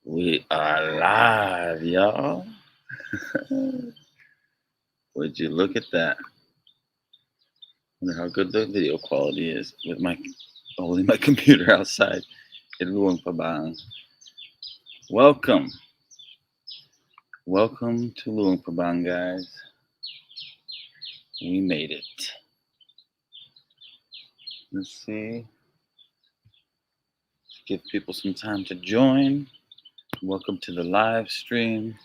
We are live, y'all. Would you look at that? Wonder how good the video quality is with my holding my computer outside. Everyone, pabang. Welcome, welcome to Luang Prabang, guys. We made it. Let's see. Let's give people some time to join. Welcome to the live stream.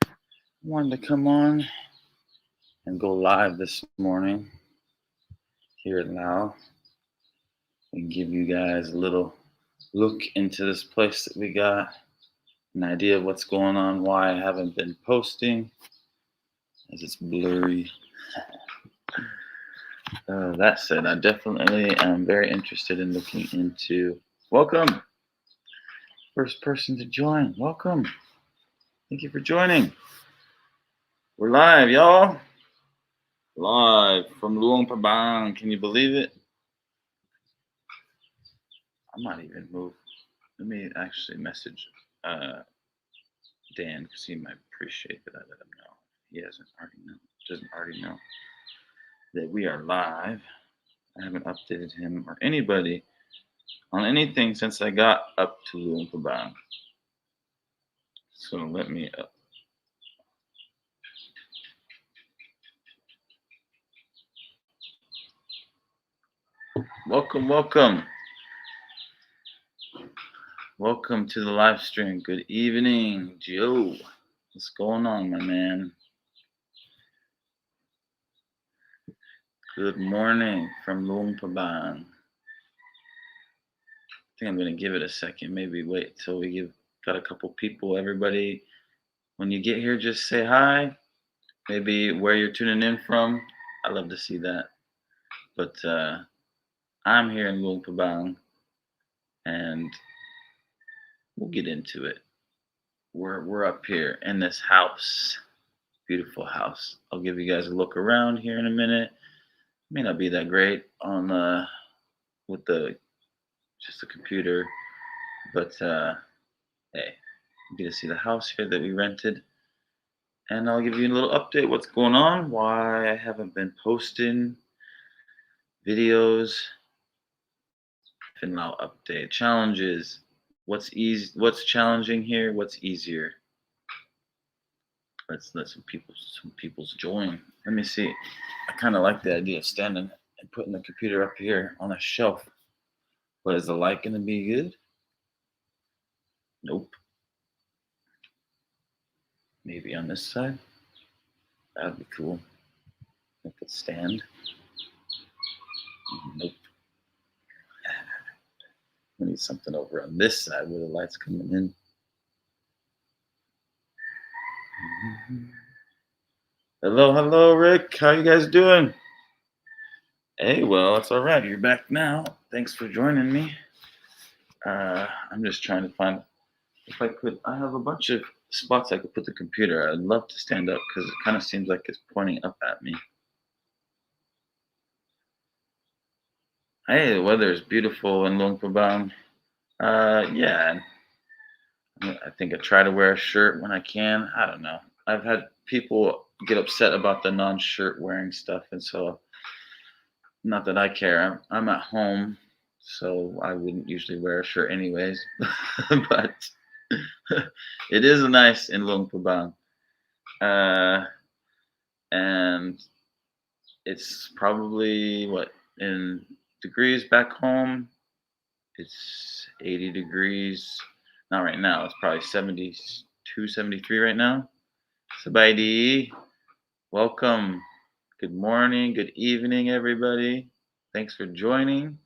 I wanted to come on and go live this morning here at Lao and give you guys a little look into this place that we got, an idea of what's going on, why I haven't been posting, as it's blurry. That said, I definitely am very interested in looking into. Welcome, first person to join. Welcome. Thank you for joining. We're live, y'all. Live from Luang Prabang. Can you believe it? I might even move. Let me actually message Dan because he might appreciate that I let him know. He doesn't already know that we are live. I haven't updated him or anybody on anything since I got up to Luang Prabang. So let me up. Welcome, welcome. Welcome to the live stream. Good evening, Joe. What's going on, my man? Good morning from Luang Prabang. I think I'm going to give it a second. Maybe wait till we got a couple people. Everybody, when you get here, just say hi. Maybe where you're tuning in from. I love to see that. But I'm here in Luang Prabang, and we'll get into it. We're up here in this house, beautiful house. I'll give you guys a look around here in a minute. May not be that great on with just the computer, but hey, you get to see the house here that we rented, and I'll give you a little update what's going on, why I haven't been posting videos, Finlao update, challenges, what's challenging here, what's easier. Let's let some people's join. Let me see. I kind of like the idea of standing and putting the computer up here on a shelf. But is the light going to be good? Nope. Maybe on this side. That'd be cool. I could stand. Nope. I need something over on this side where the light's coming in. Hello, Rick. How you guys doing? Hey, well, it's all right. You're back now. Thanks for joining me. I'm just trying to find if I could. I have a bunch of spots I could put the computer. I'd love to stand up because it kind of seems like it's pointing up at me. Hey, the weather is beautiful in Luang Prabang. Yeah, I think I try to wear a shirt when I can. I don't know. I've had people get upset about the non-shirt wearing stuff, and so not that I care. I'm at home, so I wouldn't usually wear a shirt anyways. But it is nice in Luang Prabang, and it's probably what in degrees back home. It's 80 degrees. Not right now. It's probably 72, 73 right now. Sabaidi, welcome. Good morning, good evening, everybody. Thanks for joining.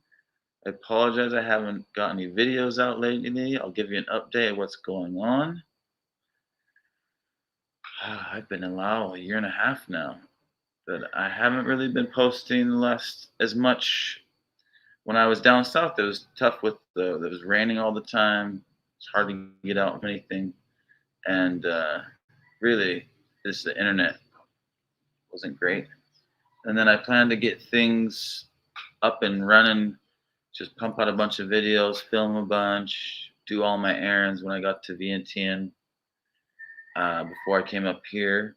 I apologize I haven't got any videos out lately. I'll give you an update of what's going on. I've been in Laos a year and a half now, but I haven't really been posting less as much. When I was down south, it was tough it was raining all the time. It's hard to get out anything, and really, just the internet wasn't great. And then I planned to get things up and running, just pump out a bunch of videos, film a bunch, do all my errands when I got to Vientiane before I came up here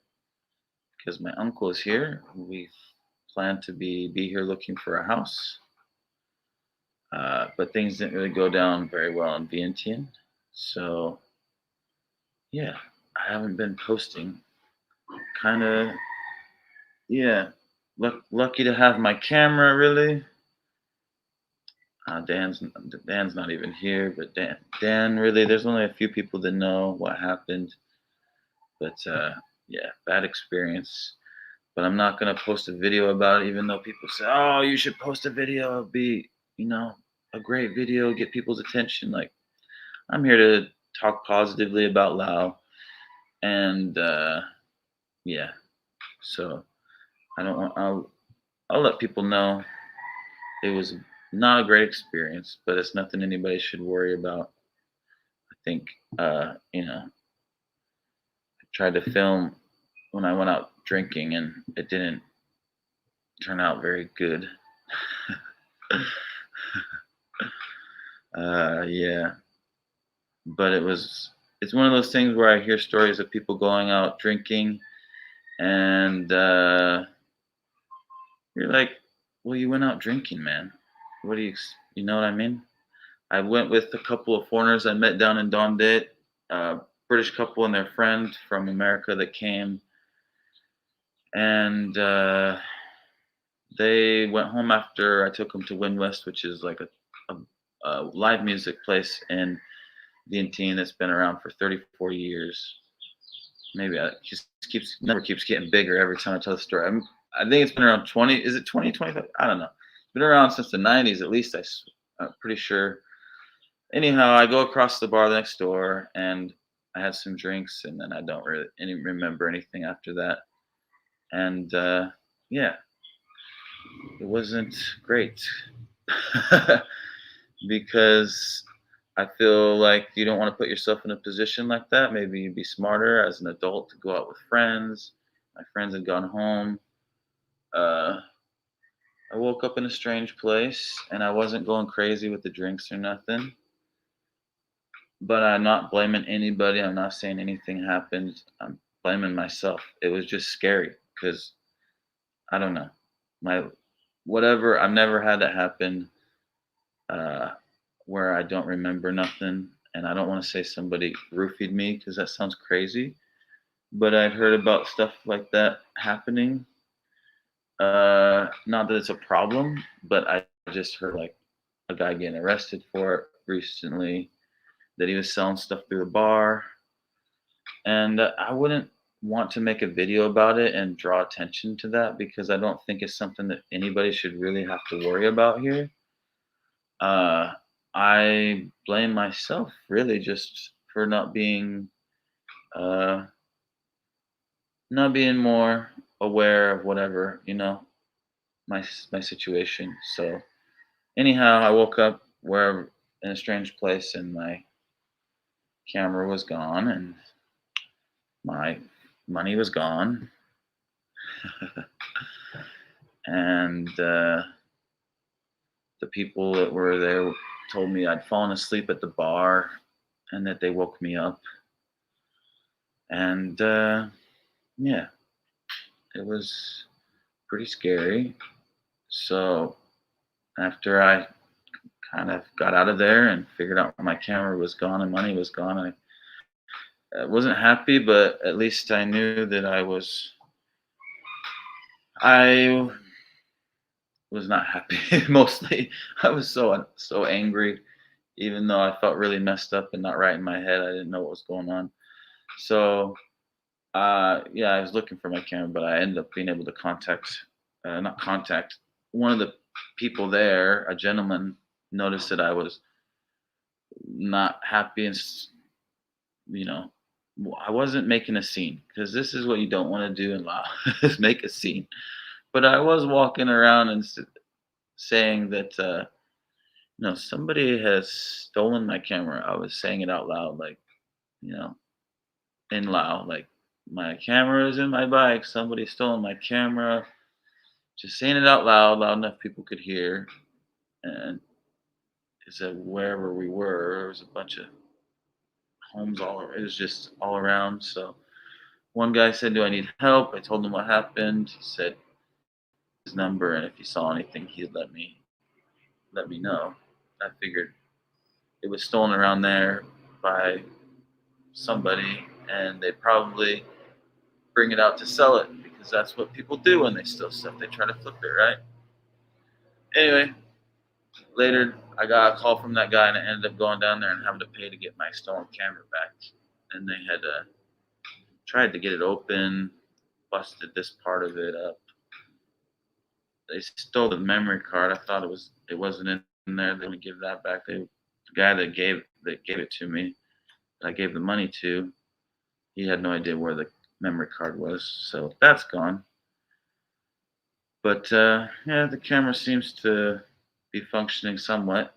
because my uncle is here. We plan to be here looking for a house, but things didn't really go down very well in Vientiane. So yeah, I haven't been posting. Kind of yeah. Lucky to have my camera really. Dan's not even here, but Dan really. There's only a few people that know what happened, but yeah, bad experience. But I'm not gonna post a video about it, even though people say, "Oh, you should post a video. It'll be, you know, a great video, get people's attention." Like I'm here to talk positively about Lao, and yeah, so I don't want. I'll let people know it was not a great experience, but it's nothing anybody should worry about. I think, I tried to film when I went out drinking, and it didn't turn out very good. Yeah, but it's one of those things where I hear stories of people going out drinking, and you're like, well, you went out drinking, man. What do you know what I mean? I went with a couple of foreigners I met down in Dondet, a British couple and their friend from America that came, and they went home after I took them to Wind West, which is like a live music place in Vientiane that's been around for 34 years. Maybe it just keeps getting bigger every time I tell the story. I think it's been around 20. Is it 20, 25? I don't know. It's been around since the 90s at least. I'm pretty sure. Anyhow, I go across the bar next door and I had some drinks, and then I don't really remember anything after that. And yeah, it wasn't great because I feel like you don't want to put yourself in a position like that. Maybe you'd be smarter as an adult to go out with friends. My friends had gone home. Uh, I woke up in a strange place, and I wasn't going crazy with the drinks or nothing. But I'm not blaming anybody. I'm not saying anything happened. I'm blaming myself. It was just scary because I don't know. My whatever. I've never had that happen uh, where I don't remember nothing, and I don't want to say somebody roofied me because that sounds crazy. But I've heard about stuff like that happening. Not that it's a problem, but I just heard like a guy getting arrested for it recently. That he was selling stuff through the bar, and I wouldn't want to make a video about it and draw attention to that because I don't think it's something that anybody should really have to worry about here. Uh, I blame myself really just for uh, not being more aware of whatever my situation. So anyhow, I woke up where in a strange place and my camera was gone and my money was gone, and the people that were there told me I'd fallen asleep at the bar and that they woke me up. And yeah, it was pretty scary. So after I kind of got out of there and figured out my camera was gone and money was gone, I wasn't happy, but at least I knew that I was not happy. Mostly, I was so angry, even though I felt really messed up and not right in my head. I didn't know what was going on. So yeah, I was looking for my camera, but I ended up being able to not contact, one of the people there, a gentleman, noticed that I was not happy and, you know, I wasn't making a scene because this is what you don't want to do in law is make a scene. But I was walking around and saying that, no, somebody has stolen my camera. I was saying it out loud, like, you know, in Lao, like, my camera is in my bike. Somebody stole my camera. Just saying it out loud, loud enough people could hear. And it said wherever we were, there was a bunch of homes all. It was just all around. So one guy said, "Do I need help?" I told him what happened. He said his number, and if he saw anything, he'd let me know. I figured it was stolen around there by somebody, and they probably bring it out to sell it because that's what people do when they steal stuff. They try to flip it, right? Anyway, later I got a call from that guy, and I ended up going down there and having to pay to get my stolen camera back. And they had tried to get it open, busted this part of it up. They stole the memory card. I thought it wasn't in there. They would give that back. The guy that gave it to me, that I gave the money to, he had no idea where the memory card was, so that's gone. But yeah, the camera seems to be functioning somewhat.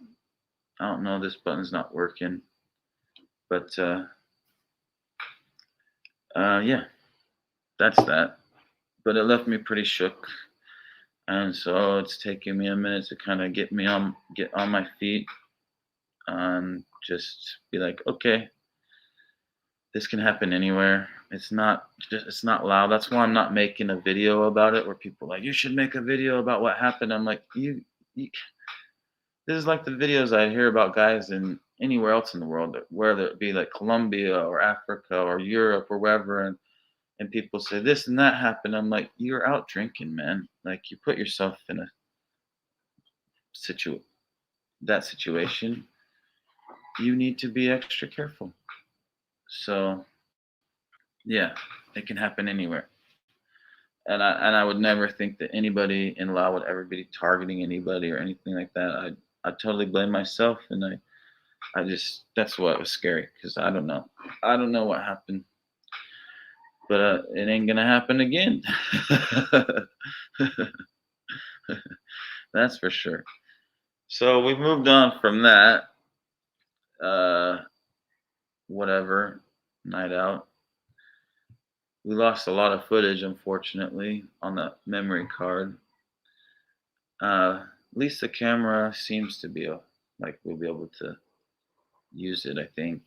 I don't know. This button's not working, but yeah, that's that. But it left me pretty shook, and so it's taking me a minute to kind of get on my feet, and just be like, okay, this can happen anywhere. It's not loud. That's why I'm not making a video about it where people are like, you should make a video about what happened. I'm like, you this is like the videos I hear about guys in anywhere else in the world, whether it be like Colombia or Africa or Europe or wherever, and people say this and that happened. I'm like, you're out drinking, man. Like you put yourself in a situ that situation. You need to be extra careful. So yeah, it can happen anywhere. And I would never think that anybody in Laos would ever be targeting anybody or anything like that. I totally blame myself, and I just that's why it was scary because I don't know what happened, but it ain't gonna happen again. That's for sure. So we moved on from that. Uh, Whatever night out. We lost a lot of footage, unfortunately, on the memory card. At least the camera seems to be like we'll be able to use it. I think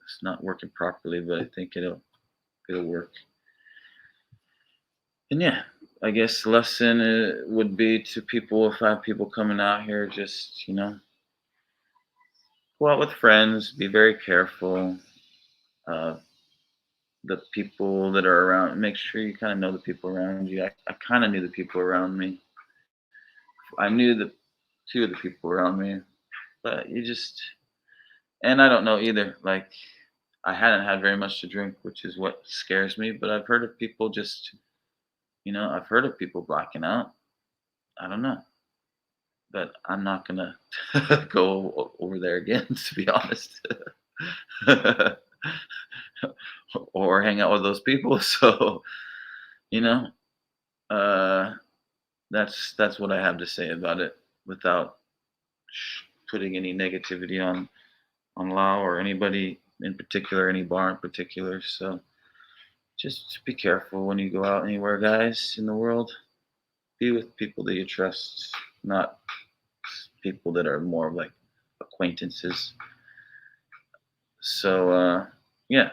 it's not working properly, but I think it'll work. And yeah, I guess the lesson would be to people if I have people coming out here, just go out with friends, be very careful. Uh, the people that are around, make sure you kind of know the people around you. I kind of knew the people around me. I knew the two of the people around me, but and I don't know either. Like, I hadn't had very much to drink, which is what scares me. But I've heard of people I've heard of people blacking out. I don't know, but I'm not gonna go over there again, to be honest, or hang out with those people. So, you know, uh, that's what I have to say about it, without putting any negativity on Lao or anybody in particular, any bar in particular. So just be careful when you go out anywhere, guys, in the world. Be with people that you trust, not people that are more like acquaintances. So yeah,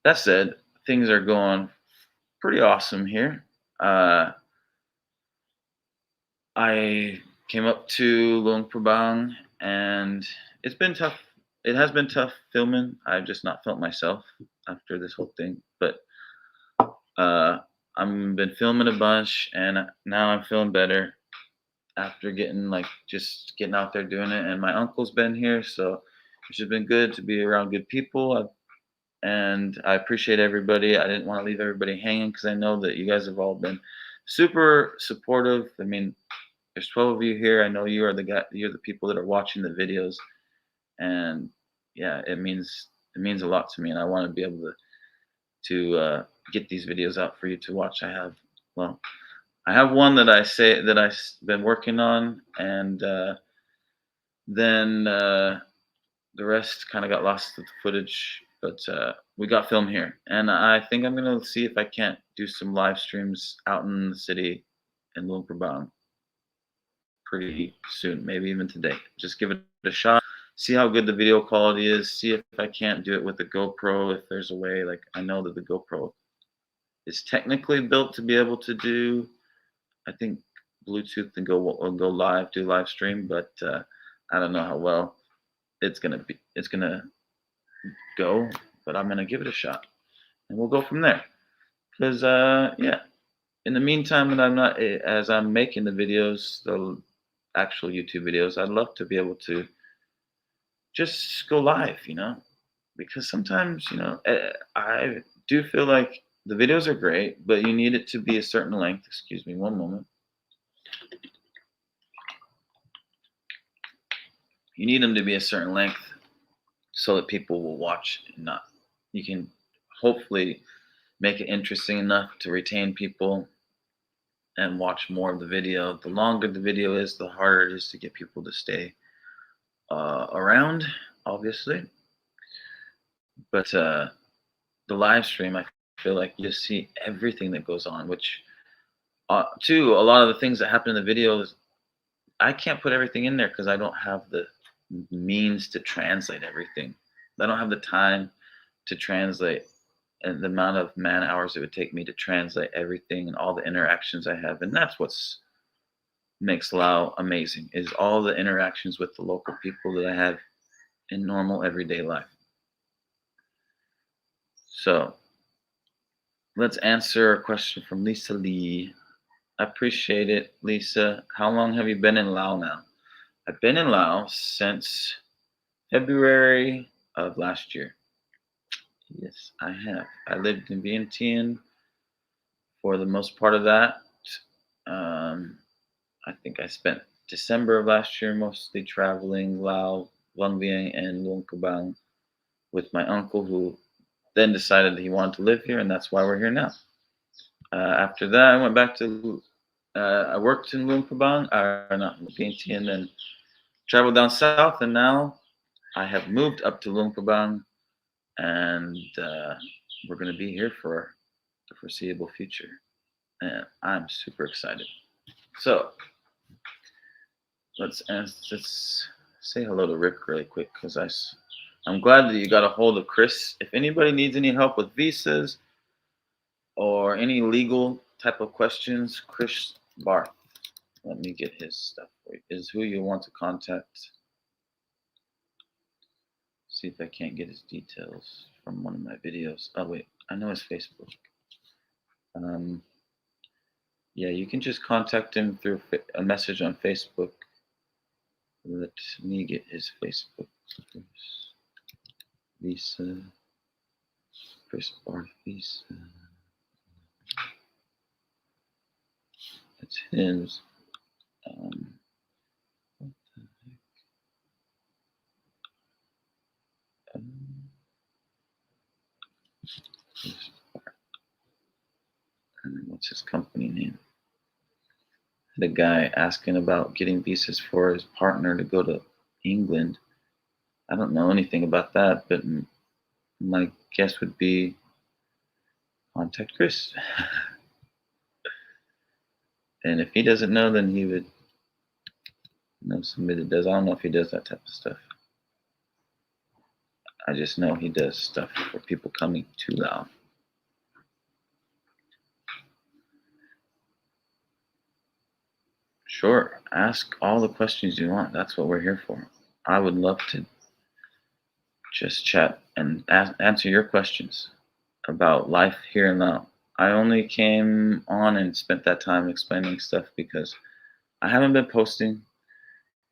that said, things are going pretty awesome here. I came up to Luang Prabang, and it's been tough. It has been tough filming. I've just not felt myself after this whole thing, but uh, I've been filming a bunch, and now I'm feeling better after just getting out there doing it. And my uncle's been here, so it's just been good to be around good people. And I appreciate everybody. I didn't want to leave everybody hanging because I know that you guys have all been super supportive. I mean, there's 12 of you here. I know you're the people that are watching the videos, and yeah, it means a lot to me, and I want to be able to get these videos out for you to watch. I have one that I've been working on, and then the rest kind of got lost with the footage. But we got film here, and I think I'm gonna see if I can't do some live streams out in the city in Luang Prabang pretty soon, maybe even today. Just give it a shot. see how good the video quality is, see if I can't do it with the GoPro, if there's a way. Like, I know that the GoPro is technically built to be able to do, I think, Bluetooth and go live, do live stream, but I don't know how well it's gonna go, but I'm gonna give it a shot, and we'll go from there. Because yeah, in the meantime, when I'm not as I'm making the videos, the actual YouTube videos, I'd love to be able to just go live, because sometimes, I do feel like the videos are great, but you need it to be a certain length. Excuse me, one moment. You need them to be a certain length so that people will watch and not. You can hopefully make it interesting enough to retain people and watch more of the video. The longer the video is, the harder it is to get people to stay around, obviously. But the live stream, I feel like you just see everything that goes on, which, too, a lot of the things that happen in the videos, I can't put everything in there because I don't have the means to translate everything. I don't have the time to translate, and the amount of man hours it would take me to translate everything and all the interactions I have. And that's what's makes Lao amazing, is all the interactions with the local people that I have in normal everyday life. So let's answer a question from Lisa Lee. I appreciate it, Lisa. How long have you been in Laos now? I've been in Laos since February of last year. Yes, I have. I lived in Vientiane for the most part of that. I think I spent December of last year mostly traveling Laos, Long Vieng, and Luang Prabang with my uncle, who then decided he wanted to live here, and that's why we're here now. After that, I went back to, I worked in Luang Prabang, or not Vientiane, then traveled down south, and now I have moved up to Luang Prabang, and we're going to be here for the foreseeable future. And I'm super excited. So let's say hello to Rick really quick, because I'm glad that you got a hold of Chris. If anybody needs any help with visas or any legal type of questions, Chris Barth, let me get his stuff for you, is who you want to contact. See if I can't get his details from one of my videos. Oh wait, I know his Facebook. Yeah, you can just contact him through a message on Facebook. Let me get his Facebook. Visa, Chris Barth Visa. That's his. What the heck? And what's his company name? The guy asking about getting visas for his partner to go to England. I don't know anything about that, but my guess would be contact Chris. And if he doesn't know, then he would know somebody that does. I don't know if he does that type of stuff. I just know he does stuff for people coming to Laos. Sure, ask all the questions you want. That's what we're here for. I would love to just chat and answer your questions about life here in Laos. I only came on and spent that time explaining stuff because I haven't been posting,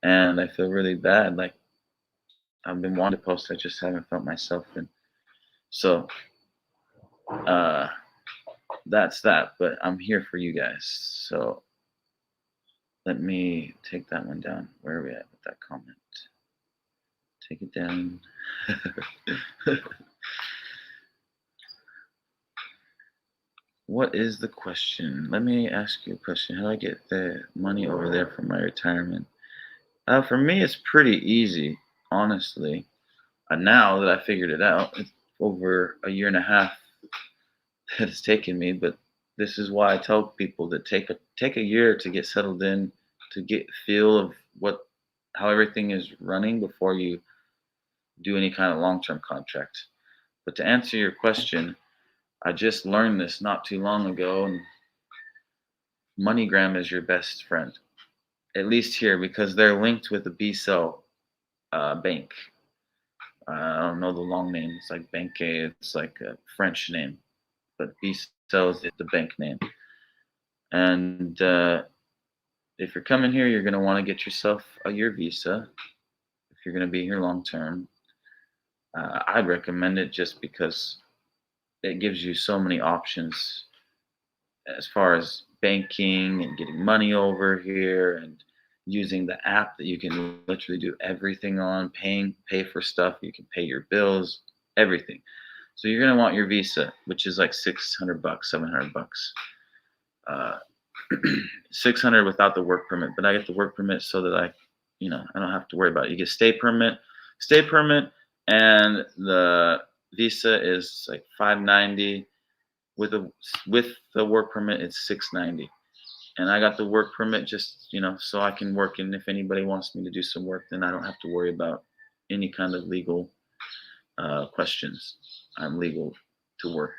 and I feel really bad. Like, I've been wanting to post, I just haven't felt myself in. So that's that. But I'm here for you guys. So let me take that one down. Where are we at with that comment? Take it down. What is the question? Let me ask you a question. How do I get the money over there for my retirement? For me, it's pretty easy, honestly. Now that I figured it out, it's over a year and a half that it's taken me. But this is why I tell people to take a year to get settled in, to get a feel of how everything is running before you do any kind of long-term contract. But to answer your question, I just learned this not too long ago, and MoneyGram is your best friend, at least here, because they're linked with the B-Cell bank. I don't know the long name. It's like Banque. It's like a French name, but B-Cell is the bank name. And if you're coming here, you're going to want to get yourself a year visa if you're going to be here long term. I'd recommend it just because it gives you so many options as far as banking and getting money over here and using the app that you can literally do everything on, pay for stuff, you can pay your bills, everything. So you're gonna want your visa, which is like 600 bucks, 700 bucks. Uh, 600 without the work permit, but I get the work permit so that I don't have to worry about it. You get stay permit, and the visa is like 590. With the work permit, it's 690. And I got the work permit just so I can work. And if anybody wants me to do some work, then I don't have to worry about any kind of legal questions. I'm legal to work.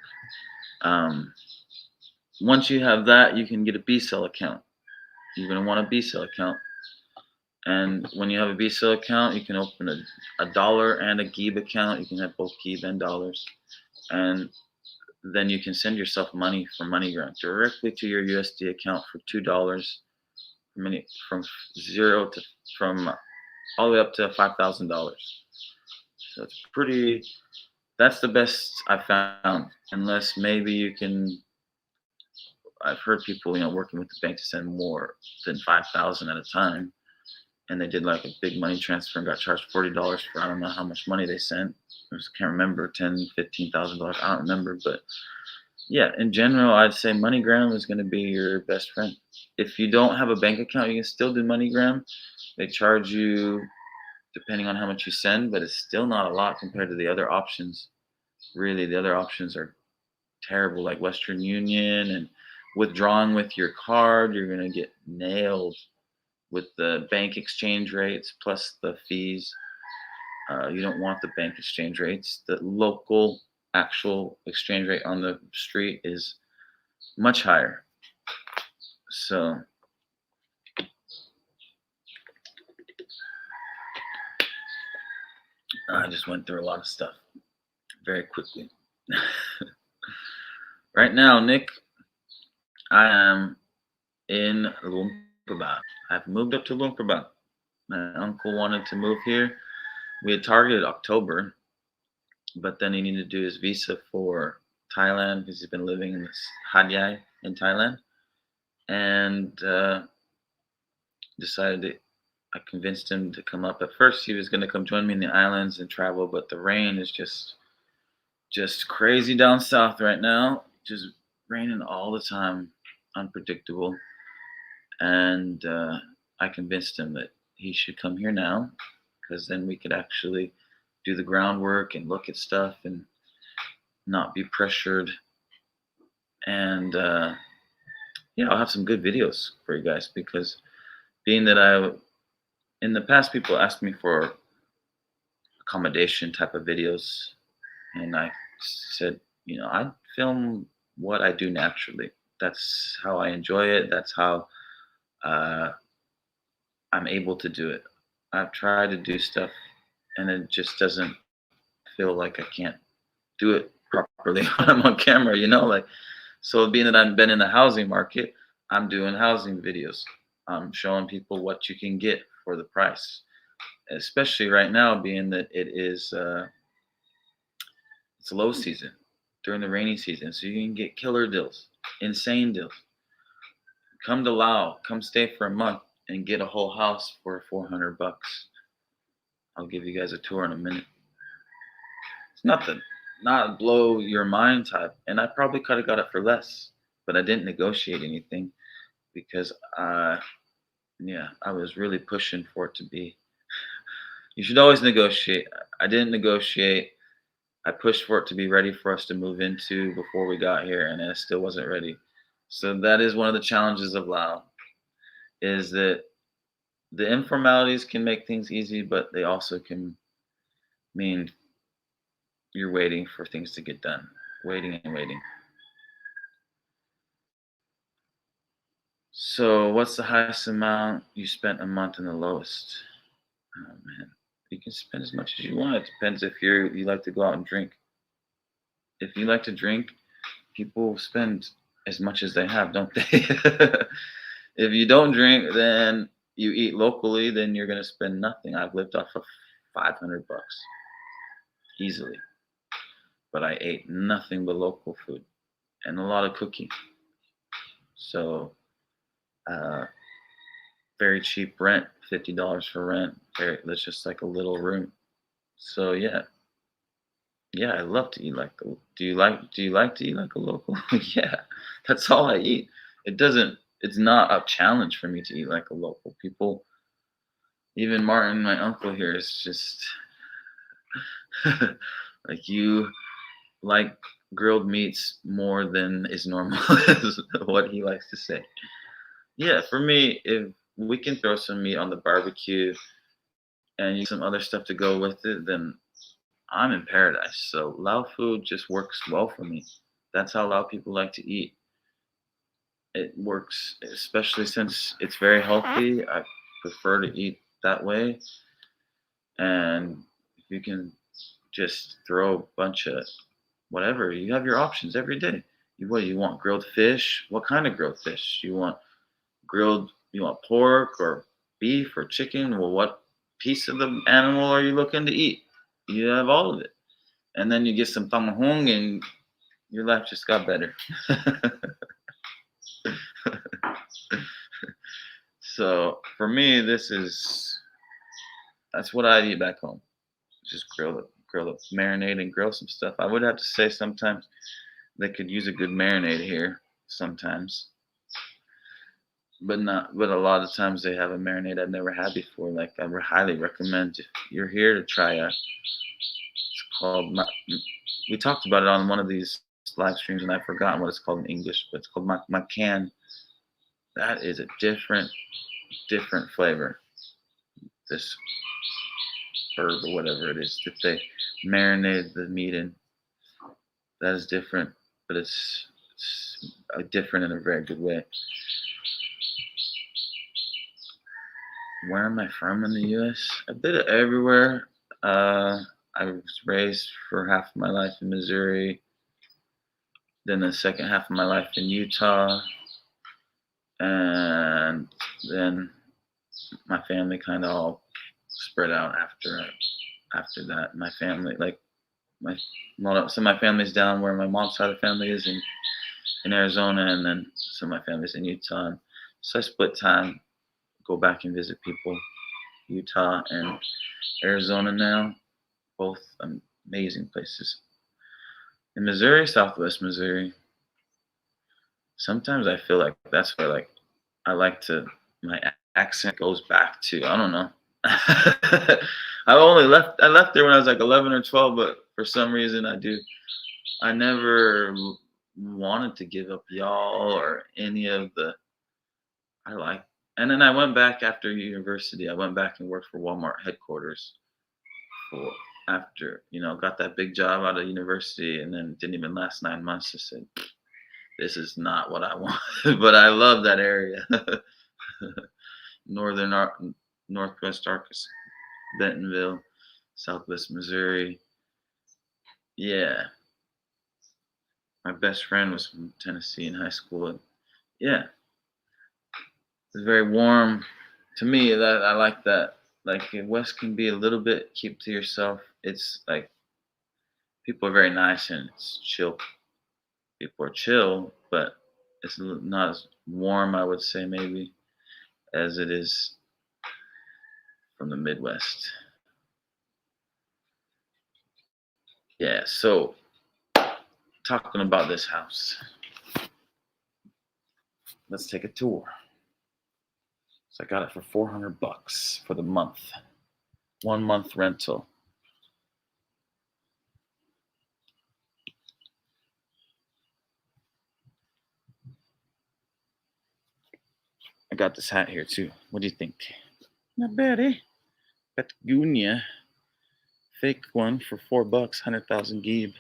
Once you have that, you can get a B-Cell account. You're going to want a B-Cell account. And when you have a B-Cell account, you can open a dollar and a GIB account. You can have both GIB and dollars. And then you can send yourself money from MoneyGram directly to your USD account for $2 from zero to from all the way up to $5,000. So that's the best I found. Unless maybe you can, I've heard people, working with the bank to send more than 5,000 at a time. And they did like a big money transfer and got charged $40 for I don't know how much money they sent. I just can't remember, $10,000, $15,000. I don't remember, but yeah, in general, I'd say MoneyGram is going to be your best friend. If you don't have a bank account, you can still do MoneyGram. They charge you depending on how much you send, but it's still not a lot compared to the other options. Really, the other options are terrible, like Western Union and withdrawing with your card. You're going to get nailed with the bank exchange rates plus the fees. You don't want the bank exchange rates. The local actual exchange rate on the street is much higher. So I just went through a lot of stuff very quickly. Right now, Nick, I am in Luang Prabang. I've moved up to Luang Prabang. My uncle wanted to move here. We had targeted October, but then he needed to do his visa for Thailand because he's been living in this Hat Yai in Thailand, and decided to. I convinced him to come up. At first, he was going to come join me in the islands and travel, but the rain is just crazy down south right now. Just raining all the time, unpredictable. And I convinced him that he should come here now, because then we could actually do the groundwork and look at stuff and not be pressured. And yeah, I'll have some good videos for you guys, because being that in the past, people asked me for accommodation type of videos, and I said, I film what I do naturally. That's how I enjoy it. That's how I'm able to do it. I've tried to do stuff, and it just doesn't feel like I can't do it properly when I'm on camera. Like, so being that I've been in the housing market, I'm doing housing videos. I'm showing people what you can get for the price, especially right now, being that it's low season during the rainy season, so you can get killer deals, insane deals. Come to Laos, come stay for a month and get a whole house for 400 bucks. I'll give you guys a tour in a minute. It's nothing, not blow your mind type. And I probably could have got it for less, but I didn't negotiate anything because I was really pushing for it to be. You should always negotiate. I didn't negotiate. I pushed for it to be ready for us to move into before we got here, and it still wasn't ready. So that is one of the challenges of Lao, is that the informalities can make things easy, but they also can mean you're waiting for things to get done, waiting and waiting. So, what's the highest amount you spent a month and the lowest? Oh man, you can spend as much as you want. It depends if you like to go out and drink. If you like to drink, people spend as much as they have, don't they? If you don't drink, then you eat locally, then you're gonna spend nothing. I've lived off of 500 bucks easily, but I ate nothing but local food and a lot of cooking. So, uh, very cheap rent, $50 for rent. That's just like a little room. So yeah, yeah, I love to eat like a. Do you like to eat like a local? Yeah, that's all I eat. It doesn't. It's not a challenge for me to eat like a local. People, even Martin, my uncle here, is just like you like grilled meats more than is normal. Is what he likes to say. Yeah, for me, if we can throw some meat on the barbecue and use some other stuff to go with it, then I'm in paradise. So Lao food just works well for me. That's how Lao people like to eat. It works, especially since it's very healthy. I prefer to eat that way. And if you can just throw a bunch of whatever, you have your options every day. You want grilled fish? What kind of grilled fish? You want pork or beef or chicken? Well, what piece of the animal are you looking to eat? You have all of it. And then you get some tamahong and your life just got better. So for me, that's what I eat back home. Just grill it, marinate and grill some stuff. I would have to say sometimes they could use a good marinade here sometimes, but a lot of times they have a marinade I've never had before. Like I would highly recommend if you're here to try it's called we talked about it on one of these live streams and I've forgotten what it's called in English, but it's called macan. That is a different flavor. This herb or whatever it is that they marinate the meat in. That is different, but it's different in a very good way. Where am I from in the U.S.? A bit of everywhere. I was raised for half of my life in Missouri, then the second half of my life in Utah, and then my family kind of all spread out after that. My family, like some of my family's down where my mom's side of the family is in Arizona, and then some of my family's in Utah. And so I split time, go back and visit people. Utah and Arizona now, both amazing places. In Missouri, Southwest Missouri, sometimes I feel like that's where like I like to my accent goes back to I don't know. I left there when I was like 11 or 12, but for some reason I never wanted to give up y'all or any of the I like. And then I went back after university. I went back and worked for Walmart headquarters for after got that big job out of university, and then didn't even last 9 months. I said, "This is not what I want," but I love that area, northern Northwest Arkansas, Bentonville, Southwest Missouri. Yeah, my best friend was from Tennessee in high school. And yeah, it's very warm to me. That I like that. Like West can be a little bit keep to yourself. It's like people are very nice and it's chill. People are chill, but it's not as warm, I would say, maybe as it is from the Midwest. Yeah. So talking about this house, let's take a tour. So I got it for 400 bucks for the month, 1 month rental. I got this hat here too. What do you think? Not bad, eh? Patagonia Fake one for $4, 100,000 gib.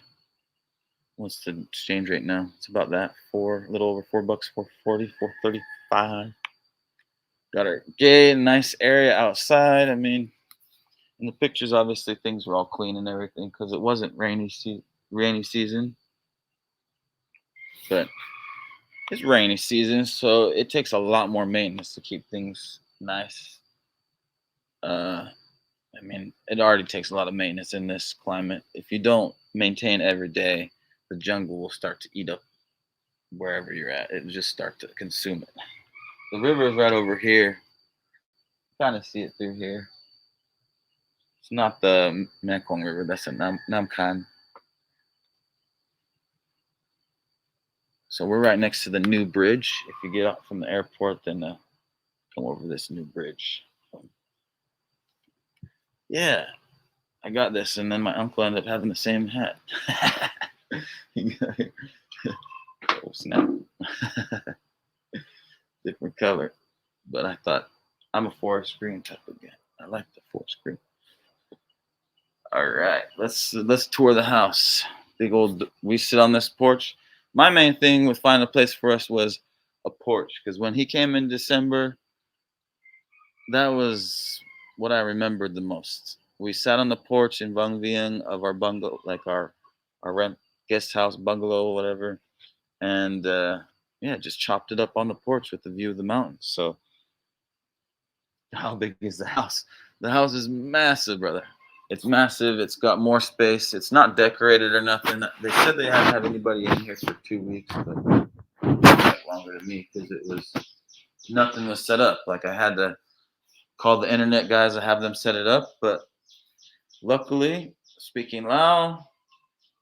What's the exchange rate now? It's about that. A little over $4, 440, 435. Got our gate, nice area outside. I mean, in the pictures, obviously things were all clean and everything because it wasn't rainy season, but it's rainy season, so it takes a lot more maintenance to keep things nice. I mean, it already takes a lot of maintenance in this climate. If you don't maintain every day, the jungle will start to eat up wherever you're at. It will just start to consume it. The river is right over here. Kind of see it through here. It's not the Mekong River. That's a Namkan. So we're right next to the new bridge. If you get out from the airport, then come over this new bridge. Yeah, I got this, and then my uncle ended up having the same hat. Oh snap! Different color, but I thought I'm a forest green type of guy. I like the forest green. All right, let's tour the house. Big old. We sit on this porch. My main thing with finding a place for us was a porch, because when he came in December, that was what I remembered the most. We sat on the porch in Vang Vieng of our bungalow, like our rent guest house bungalow, whatever, and yeah, just chopped it up on the porch with the view of the mountains. So, how big is the house? The house is massive, brother. It's massive. It's got more space. It's not decorated or nothing. They said they hadn't had anybody in here for 2 weeks, but it took longer to me because it was nothing was set up. Like I had to call the internet guys to have them set it up, but luckily, speaking Lao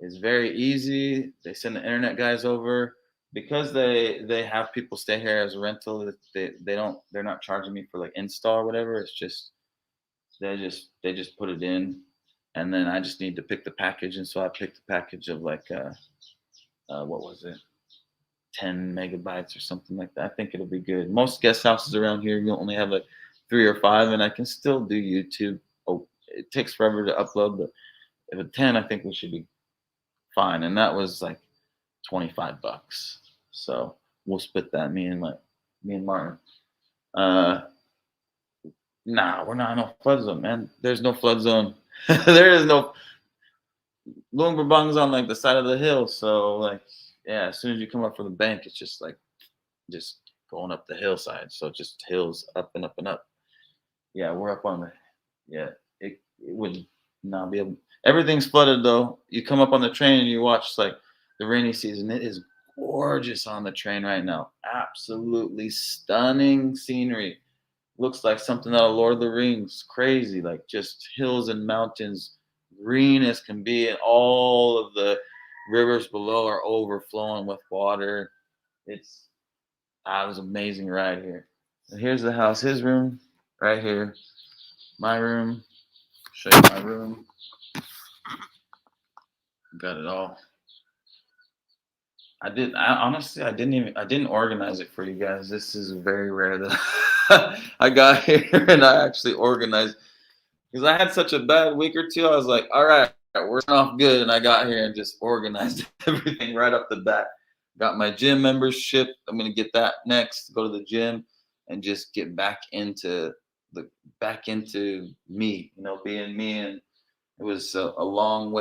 is very easy. They send the internet guys over because they have people stay here as a rental. They're not charging me for like install or whatever. It's just they just put it in, and then I just need to pick the package. And so I picked a package of like what was it, 10 megabytes or something like that. I think it'll be good. Most guest houses around here you only have like 3 or 5, and I can still do YouTube. Oh, it takes forever to upload, but if a 10, I think we should be fine. And that was like $25. So we'll split that, me and Martin. Uh, nah, we're not in no flood zone, man. There's no flood zone. There is no. Luang Prabang's on like the side of the hill, so like yeah, as soon as you come up from the bank, it's just like just going up the hillside. So just hills up and up and up. Yeah, we're up on the yeah. It would not be able. Everything's flooded though. You come up on the train and you watch like the rainy season. It is gorgeous on the train right now. Absolutely stunning scenery. Looks like something out of Lord of the Rings. Crazy, like just hills and mountains, green as can be, and all of the rivers below are overflowing with water. It was an amazing ride here. And here's the house, his room, right here. My room. Show you my room. Got it all. I didn't organize it for you guys. This is very rare that I got here and I actually organized because I had such a bad week or two. I was like, all right, we're off good, and I got here and just organized everything right up the bat. Got my gym membership. I'm gonna get that next. Go to the gym and just get back into me. Being me, and it was a long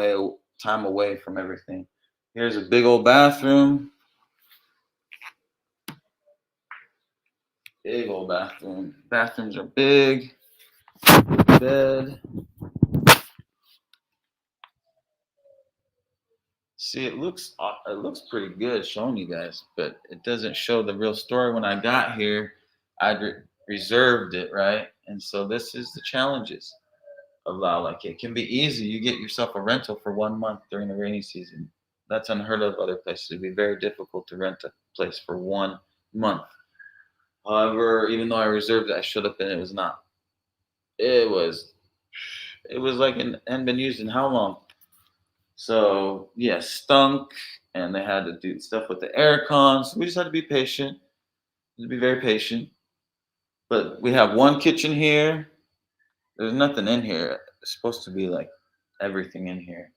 time away from everything. Here's a big old bathroom. Big old bathroom. Bathrooms are big. Bed. See, it looks pretty good showing you guys, but it doesn't show the real story. When I got here, reserved it, right? And so this is the challenges of Lao. Like it can be easy. You get yourself a rental for 1 month during the rainy season. That's unheard of other places. It'd be very difficult to rent a place for 1 month. However, even though I reserved it, I showed up and it was not. It was like it hadn't been used in how long? So yeah, stunk, and they had to do stuff with the air con. So we just had to be patient. To be very patient. But we have one kitchen here. There's nothing in here. It's supposed to be like everything in here.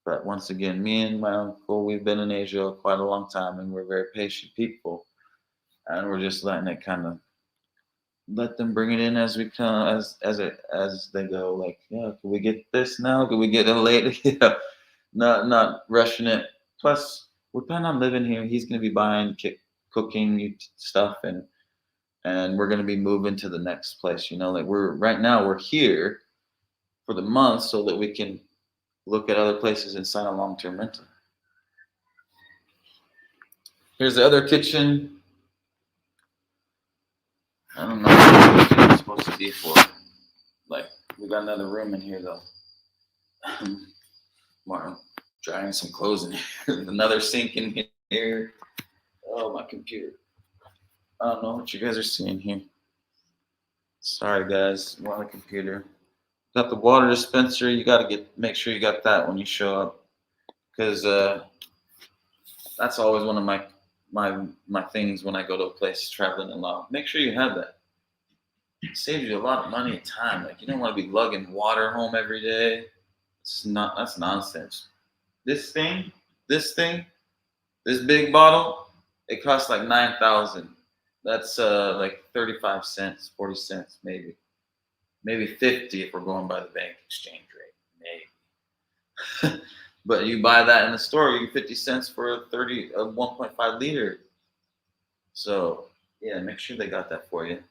But once again, me and my uncle, we've been in Asia quite a long time, and we're very patient people, and we're just letting it kind of let them bring it in as we come, as they go. Like, yeah, can we get this now? Can we get it later? Yeah, not rushing it. Plus, we plan on living here. He's gonna be buying cooking stuff, and we're gonna be moving to the next place. You know, like we're right now we're here for the month so that we can look at other places and sign a long-term rental. Here's the other kitchen. I don't know what it's supposed to be for. Like, we got another room in here though. Martin drying some clothes in here. Another sink in here. Oh, my computer. I don't know what you guys are seeing here. Sorry, guys. We're on the computer. Got the water dispenser. You got to make sure you got that when you show up, because that's always one of my things when I go to a place traveling in Laos. Make sure you have that. It saves you a lot of money and time. Like, you don't want to be lugging water home every day. That's nonsense. This thing, this thing, this big bottle, it costs like 9,000. That's like 35 cents, 40 cents, maybe 50 if we're going by the bank exchange rate, maybe. But you buy that in the store, you get 50 cents for a 1.5 liter. So yeah, make sure they got that for you.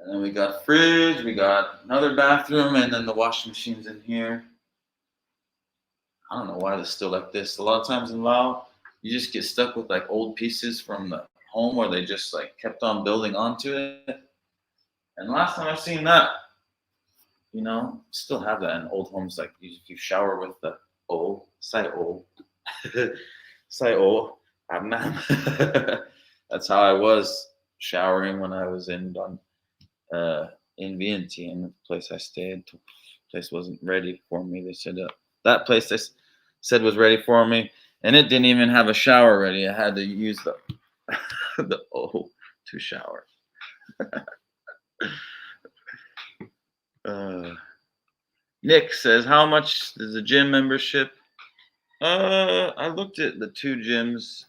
And then we got a fridge, we got another bathroom, and then the washing machine's in here. I don't know why they're still like this. A lot of times in Laos, you just get stuck with like old pieces from the home where they just like kept on building onto it. And last time I seen that, still have that in old homes. Like you shower with the old, sai old, sai old, That's how I was showering when I was in Vientiane, the place I stayed. The place wasn't ready for me. They said that place they said was ready for me, and it didn't even have a shower ready. I had to use the the O to shower. Nick says, "How much is the gym membership?" I looked at the two gyms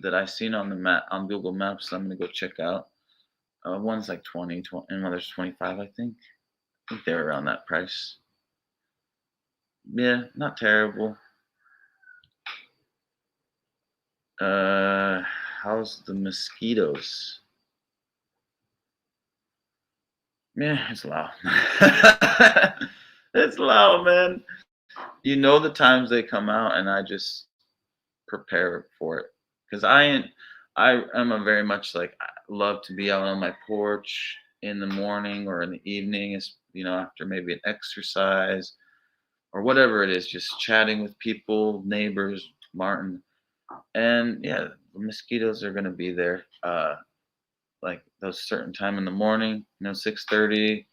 that I seen on the map on Google Maps. So I'm gonna go check out. One's like 20, and another's 25. I think they're around that price. Yeah, not terrible. How's the mosquitoes? Yeah, it's loud. It's loud, man. You know the times they come out, and I just prepare for it because I am a very much like I love to be out on my porch in the morning or in the evening, after maybe an exercise or whatever it is, just chatting with people, neighbors, Martin, and yeah, the mosquitoes are gonna be there. Like those certain time in the morning, 6:30,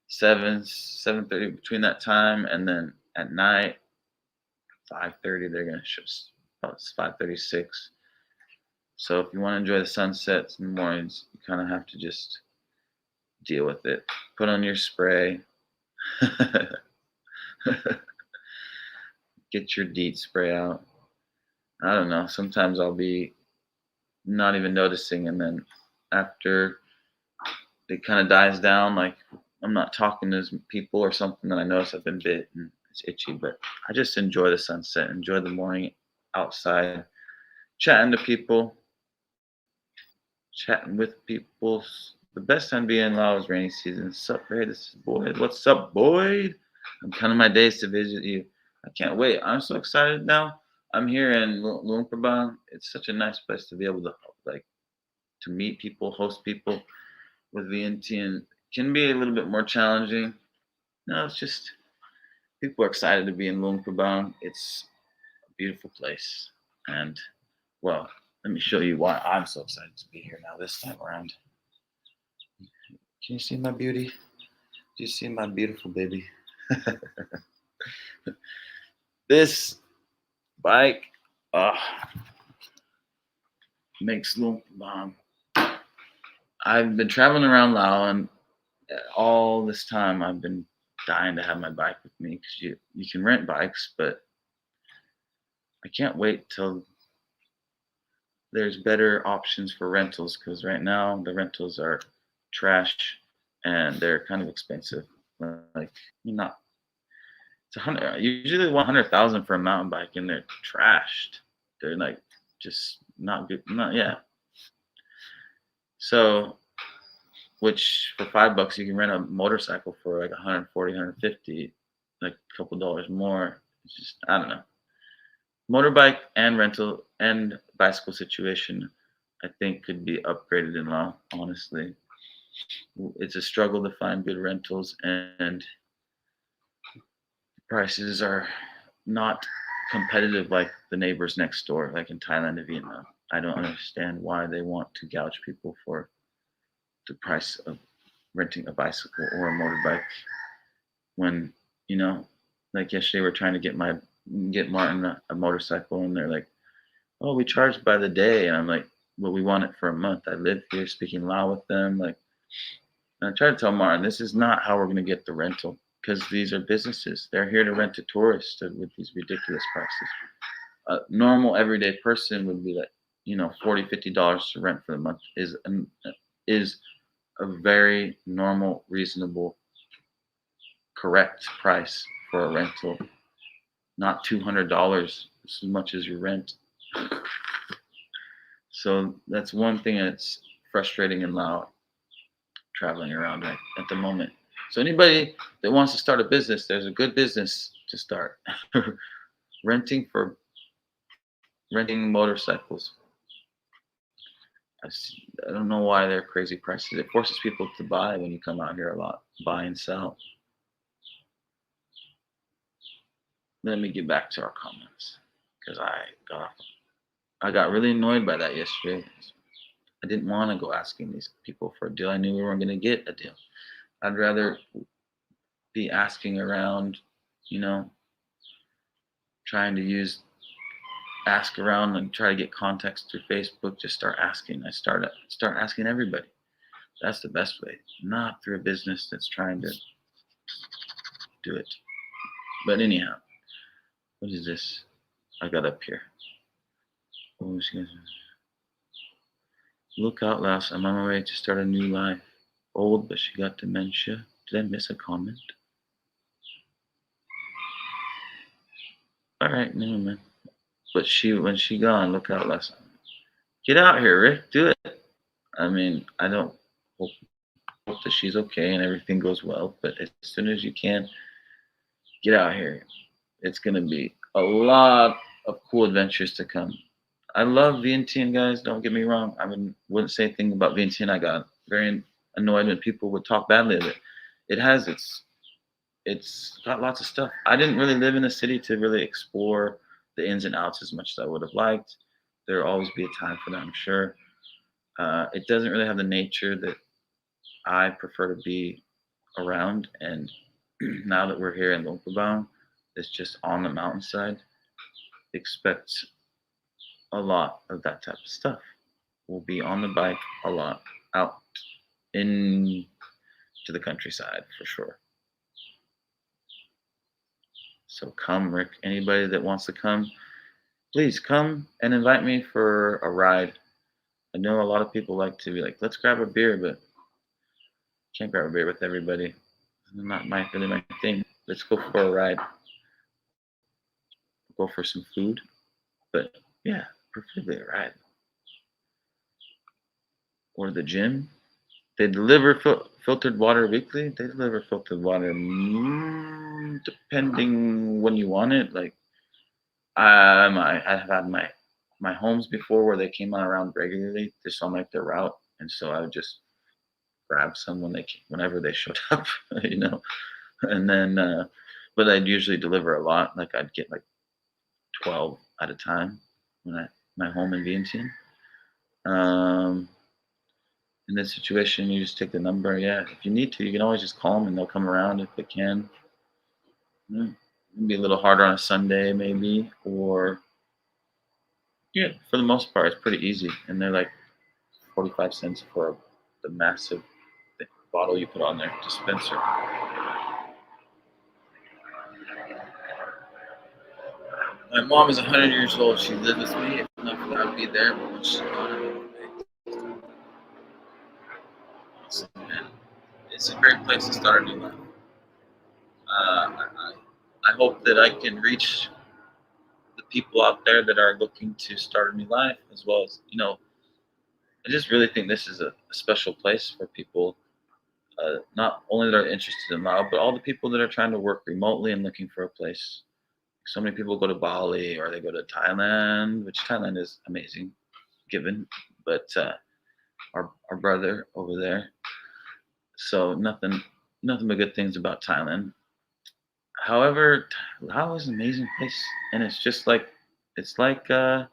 7:30 between that time, and then at night, 5:30 they're gonna show. About 5:36. So if you want to enjoy the sunsets in the mornings, you kind of have to just deal with it. Put on your spray. Get your DEET spray out. I don't know. Sometimes I'll be not even noticing, and then after it kind of dies down, like I'm not talking to people or something, that I notice I've been bit and it's itchy. But I just enjoy the sunset, enjoy the morning outside, chatting to people, chatting with people. The best time to be in Laos is rainy season. Sup, Ray? This is Boyd. What's up, Boyd? I'm counting my days to visit you. I can't wait. I'm so excited now. I'm here in Luang Prabang. It's such a nice place to be able to to meet people, host people with VNT, and can be a little bit more challenging. No, it's just people are excited to be in Luang Prabang. It's a beautiful place, and well, let me show you why I'm so excited to be here now this time around. Can you see my beauty? Do you see my beautiful baby? This bike makes Luang Prabang. I've been traveling around Laos, and all this time I've been dying to have my bike with me because you can rent bikes, but I can't wait till there's better options for rentals because right now the rentals are trash and they're kind of expensive. Like not it's 100. Usually 100,000 for a mountain bike, and they're trashed. They're like just not good. Not yeah. So which for $5 you can rent a motorcycle for like 140, 150, like a couple dollars more. It's just I don't know. Motorbike and rental and bicycle situation, I think could be upgraded in Laos. Honestly, it's a struggle to find good rentals, and prices are not competitive like the neighbors next door, like in Thailand and Vietnam. I don't understand why they want to gouge people for the price of renting a bicycle or a motorbike when you know, like yesterday we're trying to get Martin a motorcycle, and they're like, "Oh, we charge by the day," and I'm like, "Well, we want it for a month. I live here, speaking Lao with them." Like, and I try to tell Martin, this is not how we're going to get the rental because these are businesses. They're here to rent to tourists with these ridiculous prices. A normal everyday person would be like, $40, $50 to rent for the month is a very normal, reasonable, correct price for a rental. Not $200 as much as your rent. So that's one thing that's frustrating in Laos traveling around right at the moment. So anybody that wants to start a business, there's a good business to start. renting for renting motorcycles. I don't know why they're crazy prices. It forces people to buy when you come out here a lot, buy and sell. Let me get back to our comments because I got really annoyed by that yesterday. I didn't want to go asking these people for a deal. I knew we weren't going to get a deal. I'd rather be asking around, you know, trying to ask around and try to get contacts through Facebook. Just start asking. I start asking everybody. That's the best way, not through a business that's trying to do it. But anyhow, what is this? I got up here. Oh, look out, Laos. I'm on my way to start a new life. Old, but she got dementia. Did I miss a comment? All right, never mind. But when she gone, look out, Laos. Get out here, Rick. Do it. I mean, I don't hope that she's okay and everything goes well, but as soon as you can, get out here. It's gonna be a lot of cool adventures to come. I love Vientiane, guys. Don't get me wrong. Wouldn't say anything about Vientiane. I got very annoyed when people would talk badly of it. It has it's got lots of stuff. I didn't really live in the city to really explore the ins and outs as much as I would have liked. There'll always be a time for that, I'm sure. It doesn't really have the nature that I prefer to be around. And now that we're here in Lumpabang, it's just on the mountainside. Expect a lot of that type of stuff. We'll be on the bike a lot, out in to the countryside for sure. So come, Rick. Anybody that wants to come, please come and invite me for a ride. I know a lot of people like to be like, let's grab a beer, but can't grab a beer with everybody. It's not really my thing. Let's go for a ride. Go for some food. But yeah, preferably a ride. Or the gym. They deliver filtered water weekly. They deliver filtered water depending when you want it. Like I've had my homes before where they came on around regularly just on like their route, and so I would just grab some whenever they showed up, you know. And then, but I'd usually deliver a lot. Like I'd get like 12 at a time when my home in Vientiane. In this situation, you just take the number. Yeah, if you need to, you can always just call them and they'll come around if they can. It'd be a little harder on a Sunday, maybe, or yeah, for the most part, it's pretty easy. And they're like 45 cents for the massive bottle you put on their dispenser. My mom is 100 years old. She lived with me. If not for that, I'd be there. But when she's gone, I'm going awesome, man. It's a great place to start a new life. I hope that I can reach the people out there that are looking to start a new life, as well as, I just really think this is a special place for people, not only that are interested in Lao, but all the people that are trying to work remotely and looking for a place. So many people go to Bali or they go to Thailand, which Thailand is amazing, given, but our brother over there. So nothing but good things about Thailand. However, Laos is an amazing place, and it's like the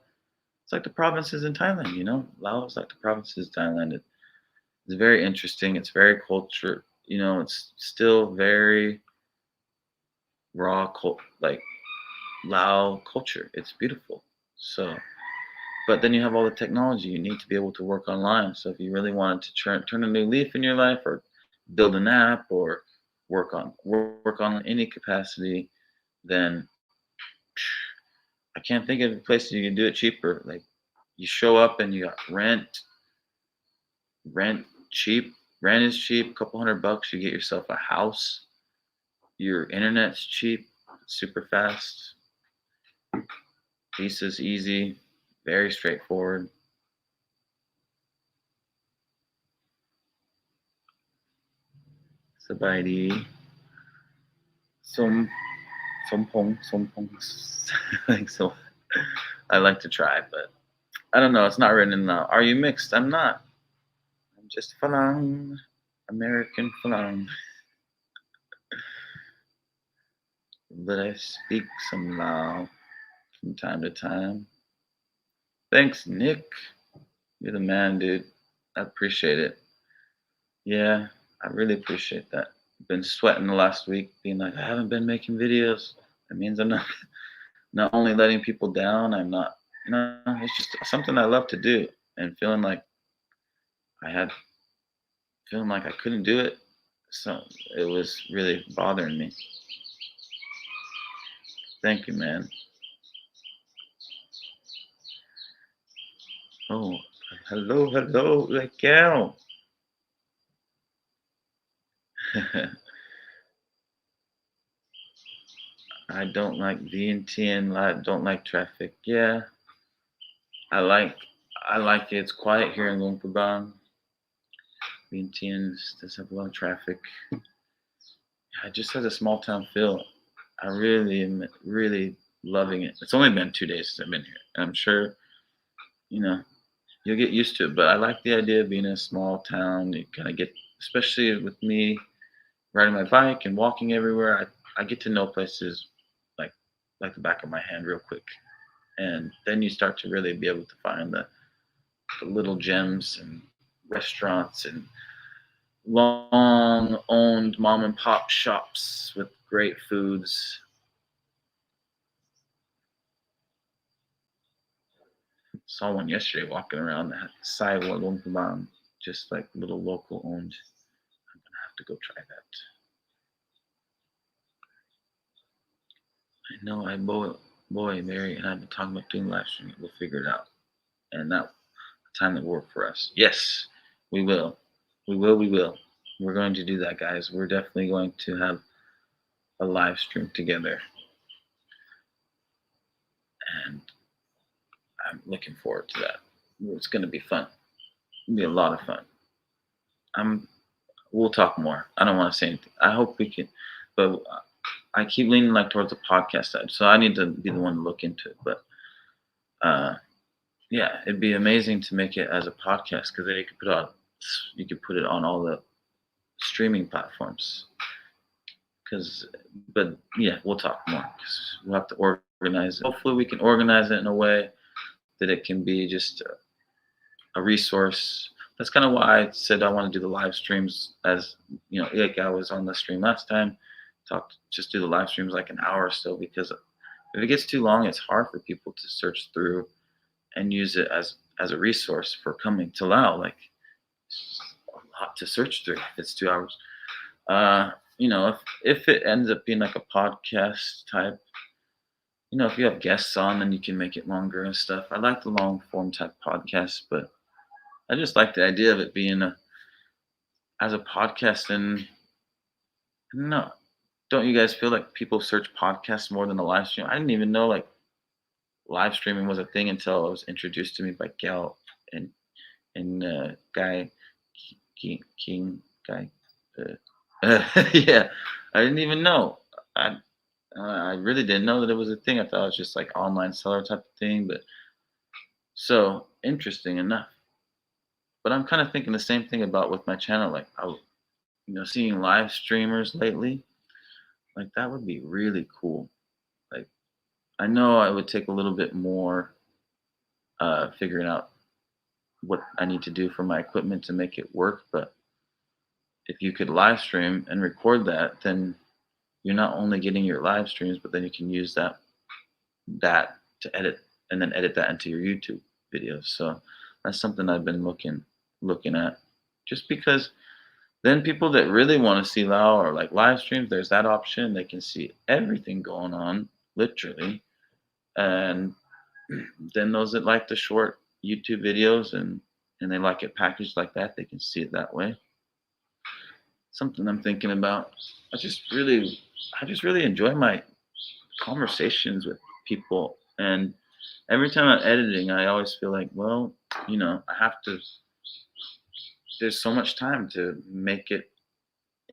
provinces in Thailand. Laos is like the provinces in Thailand. It's very interesting. It's very culture. It's still very raw, like Lao culture. It's beautiful. So, but then you have all the technology you need to be able to work online. So if you really wanted to turn a new leaf in your life, or build an app, or work on any capacity, then I can't think of a place that you can do it cheaper. Like, you show up and you got rent cheap. Rent is cheap, a couple $100, you get yourself a house. Your internet's cheap, super fast. Visa's easy, very straightforward. Sabaydi. Som Sompong. Like, so I like to try, but I don't know. It's not written in the. Are you mixed? I'm not. I'm just Falang, American Falang. But I speak some Lao from time to time. Thanks, Nick. You're the man, dude. I appreciate it. Yeah, I really appreciate that. Been sweating the last week, being like, I haven't been making videos. That means I'm not only letting people down, I'm not, it's just something I love to do. And I had, feeling like I couldn't do it. So it was really bothering me. Thank you, man. Oh, hello, Raquel. I don't like VNT and I don't like traffic. Yeah, I like I like it. It's quiet here in Luang Prabang. VNT does have a lot of traffic. It just has a small town feel. I really am really loving it. It's only been 2 days since I've been here, and I'm sure you know you'll get used to it. But I like the idea of being in a small town. You kind of get, especially with me riding my bike and walking everywhere. I get to know places like like the back of my hand real quick, and then you start to really be able to find the little gems and restaurants and long owned mom and pop shops with great foods. Saw one yesterday walking around that sidewalk, just like little local owned. I'm gonna have to go try that. I know boy, Mary and I've been talking about doing live streaming. We'll figure it out, and that time that will work for us. Yes, we will. We will. We're going to do that, guys. We're definitely going to have a live stream together, and I'm looking forward to that. It's going to be fun. It'll be a lot of fun. I'm. We'll talk more. I don't want to say anything. I hope we can, but I keep leaning like towards the podcast side, so I need to be the one to look into it. But yeah, it'd be amazing to make it as a podcast, because then you could put it on all the streaming platforms. But yeah, we'll talk more, because we'll have to organize it. Hopefully, we can organize it in a way that it can be just a resource. That's kind of why I said I want to do the live streams, as like I was on the stream last time. Just do the live streams like an hour still, because if it gets too long, it's hard for people to search through and use it as a resource for coming to Lao. Like, it's a lot to search through if it's 2 hours. If it ends up being like a podcast type, If you have guests on, then you can make it longer and stuff. I like the long form type podcasts, but I just like the idea of it being as a podcast. And no, don't you guys feel like people search podcasts more than a live stream? I didn't even know like live streaming was a thing until it was introduced to me by Gal and Guy King Guy. Yeah, I didn't even know. I I really didn't know that it was a thing. I thought it was just like online seller type of thing. But so interesting enough. But I'm kind of thinking the same thing about with my channel. Like seeing live streamers lately, like that would be really cool. Like I know I would take a little bit more figuring out what I need to do for my equipment to make it work. But if you could live stream and record that, then you're not only getting your live streams, but then you can use that to edit and then edit that into your YouTube videos. So that's something I've been looking at. Just because then people that really want to see Lao or like live streams, there's that option. They can see everything going on, literally. And then those that like the short YouTube videos and they like it packaged like that, they can see it that way. Something I'm thinking about. I just really enjoy my conversations with people. And every time I'm editing, I always feel like, well, I have to, there's so much time to make it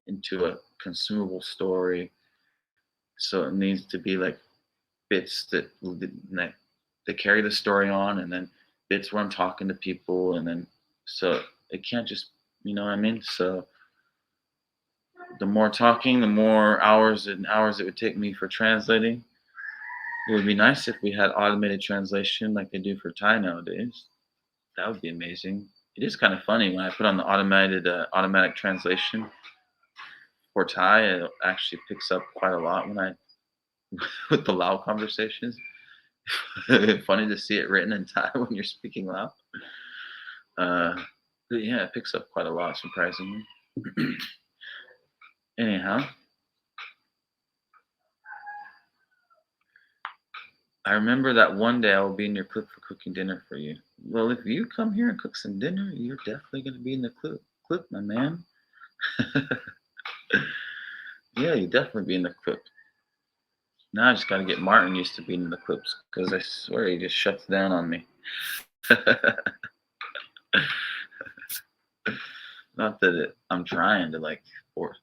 into a consumable story. So it needs to be like bits that carry the story on, and then bits where I'm talking to people. And then, so it can't just, you know what I mean? So the more talking, the more hours and hours it would take me for translating. It would be nice if we had automated translation like they do for Thai nowadays. That would be amazing. It is kind of funny when I put on the automatic translation for Thai. It actually picks up quite a lot when I with the Lao conversations. Funny to see it written in Thai when you're speaking Lao. Uh, but yeah, it picks up quite a lot, surprisingly. Anyhow, I remember that one day I will be in your clip for cooking dinner for you. Well, if you come here and cook some dinner, you're definitely going to be in the clip, my man. Yeah, you definitely be in the clip. Now I just got to get Martin used to being in the clips because I swear he just shuts down on me. Not that I'm trying to like force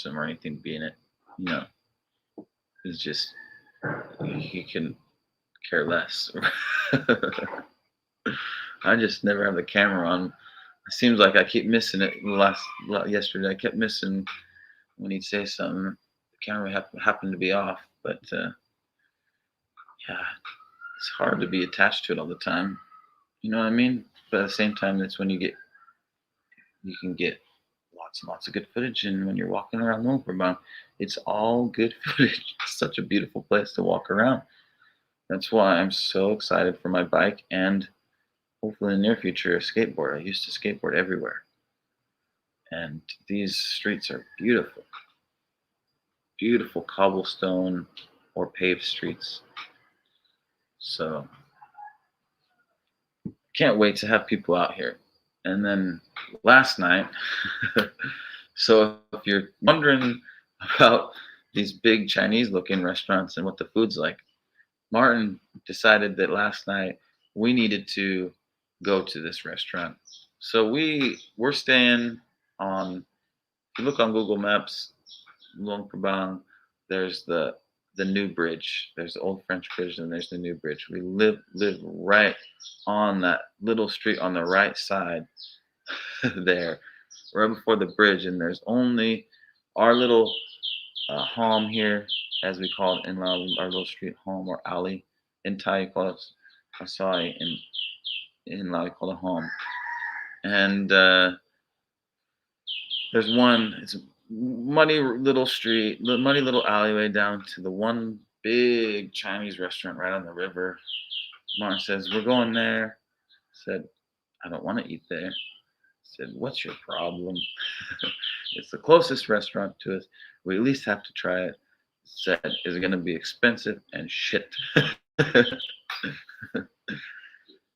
him or anything to be in it. You know, it's just he can care less. I just never have the camera on. It seems like I keep missing it. Yesterday, I kept missing when he'd say something. The camera happened to be off, but yeah, it's hard to be attached to it all the time. You know what I mean? But at the same time, that's when you can get lots and lots of good footage. And when you're walking around Lumpur, it's all good footage. It's such a beautiful place to walk around. That's why I'm so excited for my bike and hopefully in the near future a skateboard. I used to skateboard everywhere. And these streets are beautiful. Beautiful cobblestone or paved streets. So can't wait to have people out here. And then last night, so if you're wondering about these big Chinese looking restaurants and what the food's like, Martin decided that last night we needed to go to this restaurant. So we're staying on, if you look on Google Maps, Luang Prabang, there's the new bridge. There's the old French bridge and there's the new bridge. We live right on that little street on the right side there, right before the bridge. And there's only our little home here, as we call it in Lao, our little street home or alley. In Thai, you call it asai. In Lao, you call it home. And there's one. It's a muddy little street, muddy little alleyway down to the one big Chinese restaurant right on the river. Martin says, "We're going there." I said, "I don't want to eat there." I said, "What's your problem?" It's the closest restaurant to us. We at least have to try it. said is going to be expensive and shit.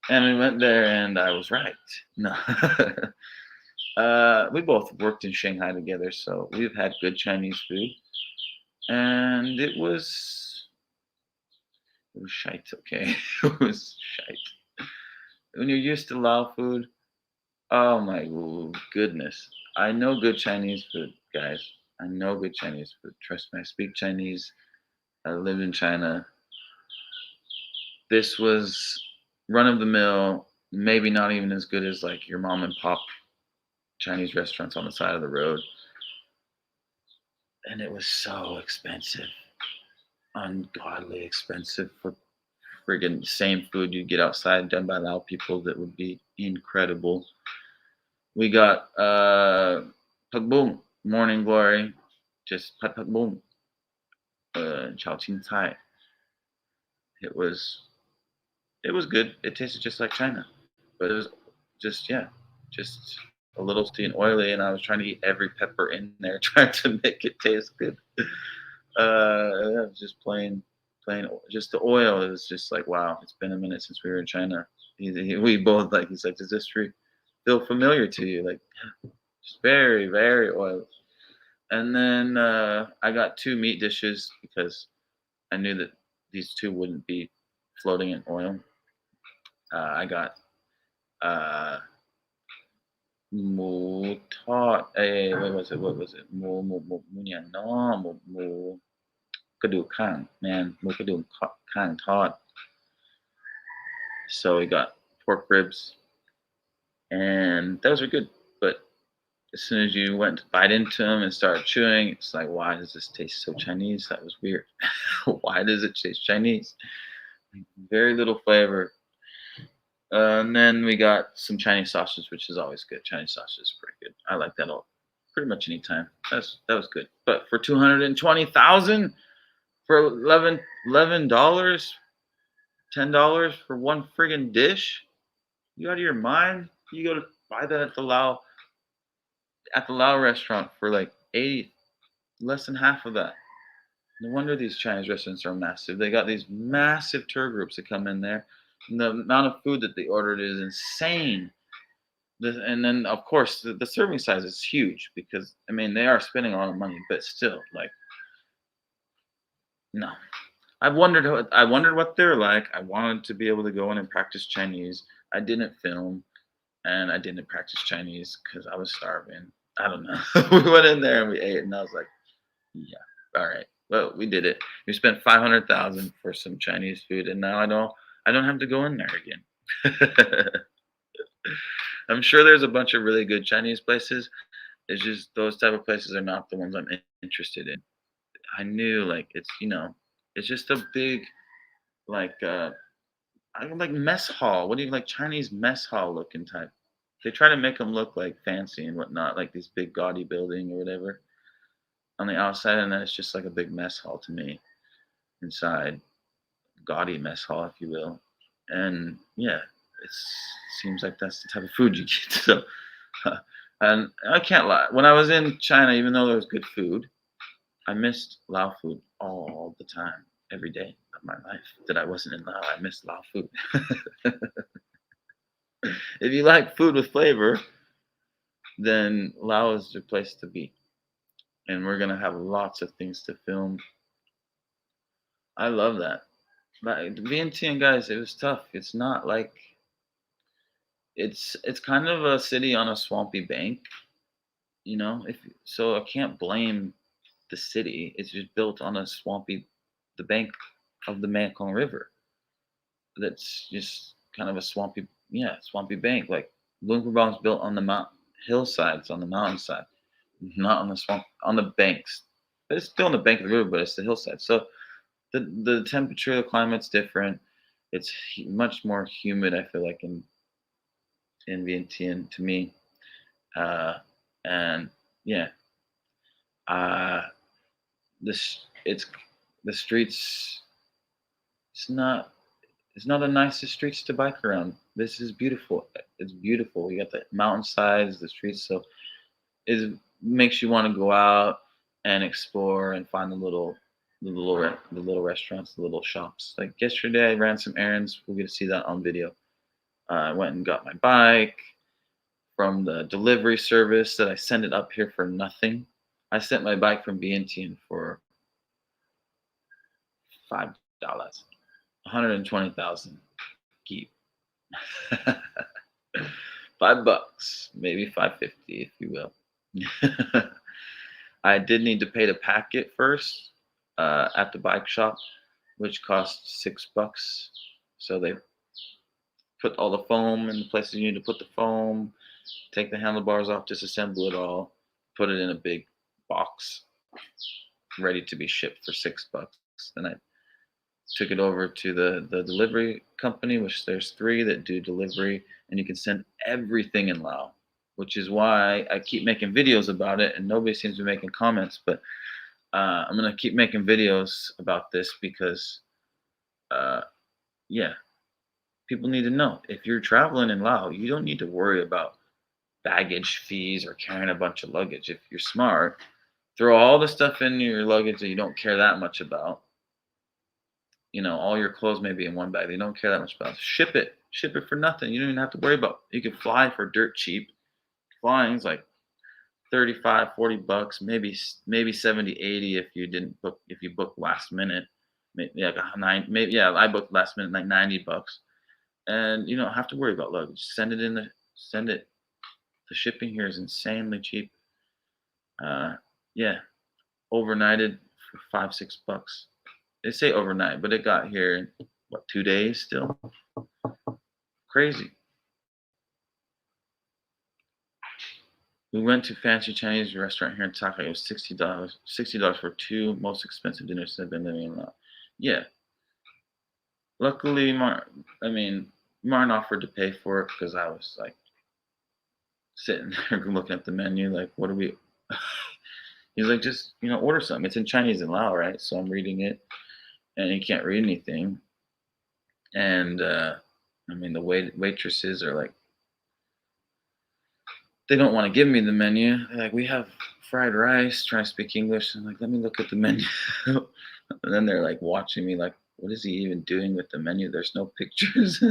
And we went there, and I was right. No. We both worked in Shanghai together, so we've had good Chinese food, and it was shite. Okay, it was shite. When you're used to Lao food, oh my goodness, I know good Chinese food, guys. I know good Chinese food. Trust me, I speak Chinese. I lived in China. This was run of the mill, maybe not even as good as like your mom and pop Chinese restaurants on the side of the road. And it was so expensive, ungodly expensive for friggin' same food you'd get outside done by Lao people that would be incredible. We got Pak Boom, Morning Glory, just Pat Pak Boom, Chao Chin Cai. It was it was good. It tasted just like China, but it was just just a little salty and oily. And I was trying to eat every pepper in there, trying to make it taste good. Yeah, just plain, just the oil is just like wow. It's been a minute since we were in China. We both like. He's like, does this feel familiar to you? Like, yeah, just very, very oily. And then I got two meat dishes because I knew that these two wouldn't be floating in oil. I got uh, moo taught. What was it? What was it? Moo niang no moo กระดูกข้าง man หมูกระดูกข้าง taught. So we got pork ribs, and those are good. But as soon as you went to bite into them and started chewing, it's like, why does this taste so Chinese? That was weird. Why does it taste Chinese? Very little flavor. And then we got some Chinese sausage, which is always good. Chinese sausage is pretty good. I like that all pretty much anytime. That was good. But for 220,000 for $11, $10 for one friggin' dish, you out of your mind? You go to buy that at the Lao restaurant for like 80, less than half of that. No wonder these Chinese restaurants are massive. They got these massive tour groups that come in there. And the amount of food that they ordered is insane. And then, of course, the serving size is huge because, I mean, they are spending a lot of money, but still, like, no. I wondered what they're like. I wanted to be able to go in and practice Chinese. I didn't film and I didn't practice Chinese because I was starving. I don't know. We went in there and we ate, and I was like, yeah, all right. Well, we did it. We spent 500,000 for some Chinese food, and now I don't have to go in there again. I'm sure there's a bunch of really good Chinese places. It's just those type of places are not the ones I'm interested in. I knew like it's just a big like I don't like mess hall. What do you like Chinese mess hall looking type? They try to make them look like fancy and whatnot, like this big gaudy building or whatever on the outside, and then it's just like a big mess hall to me inside, gaudy mess hall, if you will. And yeah, it seems like that's the type of food you get. So, and I can't lie. When I was in China, even though there was good food, I missed Lao food all the time, every day of my life that I wasn't in Lao. I missed Lao food. If you like food with flavor, then Lao is the place to be. And we're gonna have lots of things to film. I love that. But Vientiane, guys, it was tough. It's not like it's kind of a city on a swampy bank, If so, I can't blame the city. It's just built on the bank of the Mekong River. That's just kind of a swampy bank. Like Lumpur is built on the hillsides, on the mountainside, not on the swamp, on the banks. But it's still on the bank of the river, but it's the hillside. So the temperature, the climate's different. It's much more humid. I feel like in Vientiane to me, and yeah, uh, this it's the streets. It's not It's not the nicest streets to bike around. This is beautiful. It's beautiful. You got the mountainsides, the streets, so it makes you want to go out and explore and find the little the little restaurants, the little shops. Like yesterday, I ran some errands. We'll get to see that on video. I went and got my bike from the delivery service that I sent it up here for nothing. I sent my bike from BNT for $5, 120,000 keep. $5, maybe 550, if you will. I did need to pay to pack it first at the bike shop, which cost $6. So they put all the foam in the places you need to put the foam, take the handlebars off, disassemble it all, put it in a big box, ready to be shipped for $6. Then I took it over to the delivery company, which there's 3 that do delivery, and you can send everything in Lao, which is why I keep making videos about it, and nobody seems to be making comments. But I'm gonna keep making videos about this because, yeah, people need to know if you're traveling in Lao, you don't need to worry about baggage fees or carrying a bunch of luggage. If you're smart, throw all the stuff in your luggage that you don't care that much about. All your clothes may be in one bag. They don't care that much about. Ship it. Ship it for nothing. You don't even have to worry about. You can fly for dirt cheap. Flying's like 35, $40, maybe 70, 80 if you didn't book if you book last minute. Maybe like a nine. Maybe yeah, I booked last minute like $90, and you don't have to worry about luggage. Send it. The shipping here is insanely cheap. Yeah, overnighted for $5, $6. They say overnight, but it got here in 2 days still. Crazy. We went to fancy Chinese restaurant here in Taka. It was $60. $60 for 2 most expensive dinners I've been living in Laos. Yeah. Luckily, Martin offered to pay for it because I was like sitting there looking at the menu, like, what do we? He's like, just order something. It's in Chinese and Lao, right? So I'm reading it, and he can't read anything. And the waitresses are like, they don't want to give me the menu. They're like, we have fried rice. Trying to speak English. I'm like, let me look at the menu. And then they're like watching me, like, what is he even doing with the menu? There's no pictures.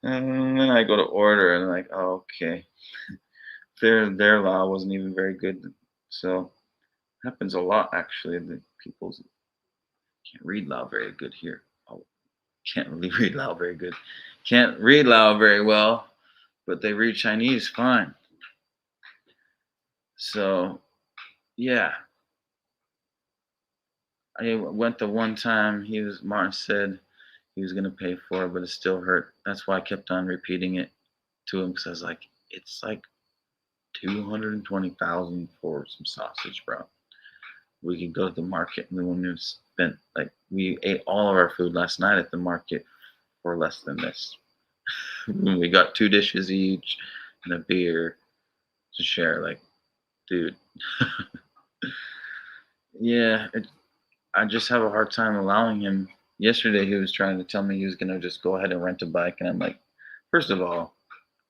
And then I go to order, and I'm like, oh, okay. Their Lao wasn't even very good. So happens a lot actually. The people can't read Lao very good here. Oh, can't really read Lao very good. Can't read Lao very well, but they read Chinese fine. So yeah, I went the one time. Martin said he was gonna pay for it, but it still hurt. That's why I kept on repeating it to him because I was like, it's like 220,000 for some sausage, bro. We could go to the market, and then we ate all of our food last night at the market for less than this. We got 2 dishes each and a beer to share. Like, dude, yeah, I just have a hard time allowing him. Yesterday, he was trying to tell me he was gonna just go ahead and rent a bike, and I'm like, first of all,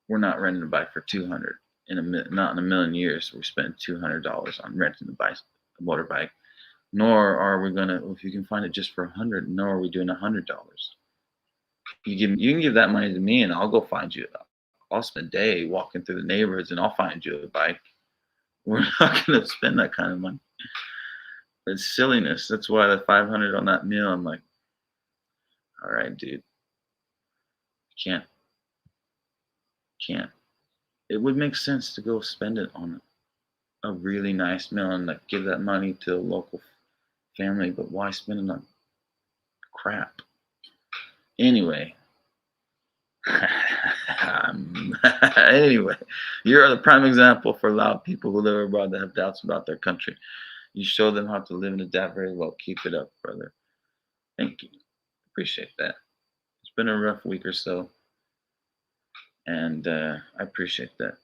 we're not renting a bike for 200 not in a million years. We're spending $200 on renting a motorbike. Nor are we gonna, if you can find it just for 100, nor are we doing $100. You can give that money to me, and I'll go find you. I'll spend a day walking through the neighborhoods, and I'll find you a bike. We're not gonna spend that kind of money. It's silliness. That's why the 500 on that meal. I'm like, all right, dude, can't. It would make sense to go spend it on a really nice meal and like give that money to a local family, but why spend it on crap? Anyway, anyway, you're the prime example for Lao people who live abroad that have doubts about their country. You show them how to live and adapt very well. Keep it up, brother. Thank you. Appreciate that. It's been a rough week or so, and I appreciate that.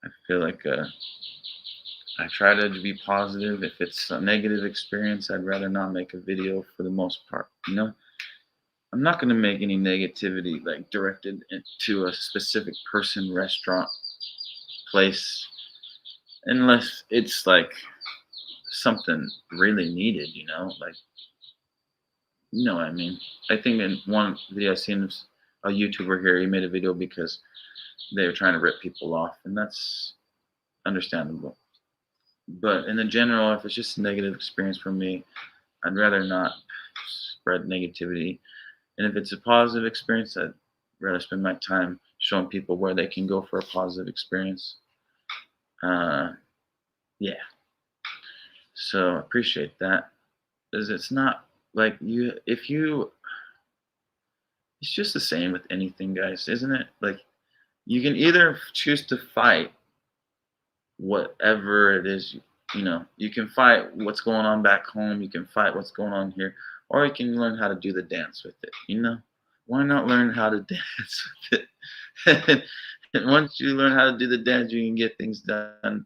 I feel like I try to be positive. If it's a negative experience, I'd rather not make a video for the most part. I'm not going to make any negativity like directed to a specific person, restaurant, place. unless it's like something really needed, like what I mean. I think in one video I seen a YouTuber here, he made a video because they were trying to rip people off, and that's understandable. But in the general, if it's just a negative experience for me, I'd rather not spread negativity. And if it's a positive experience, I'd rather spend my time showing people where they can go for a positive experience. Uh, yeah. So I appreciate that. Because it's not like it's just the same with anything, guys, isn't it? Like, you can either choose to fight whatever it is, you can fight what's going on back home, you can fight what's going on here, or you can learn how to do the dance with it. Why not learn how to dance with it? And once you learn how to do the dance, you can get things done.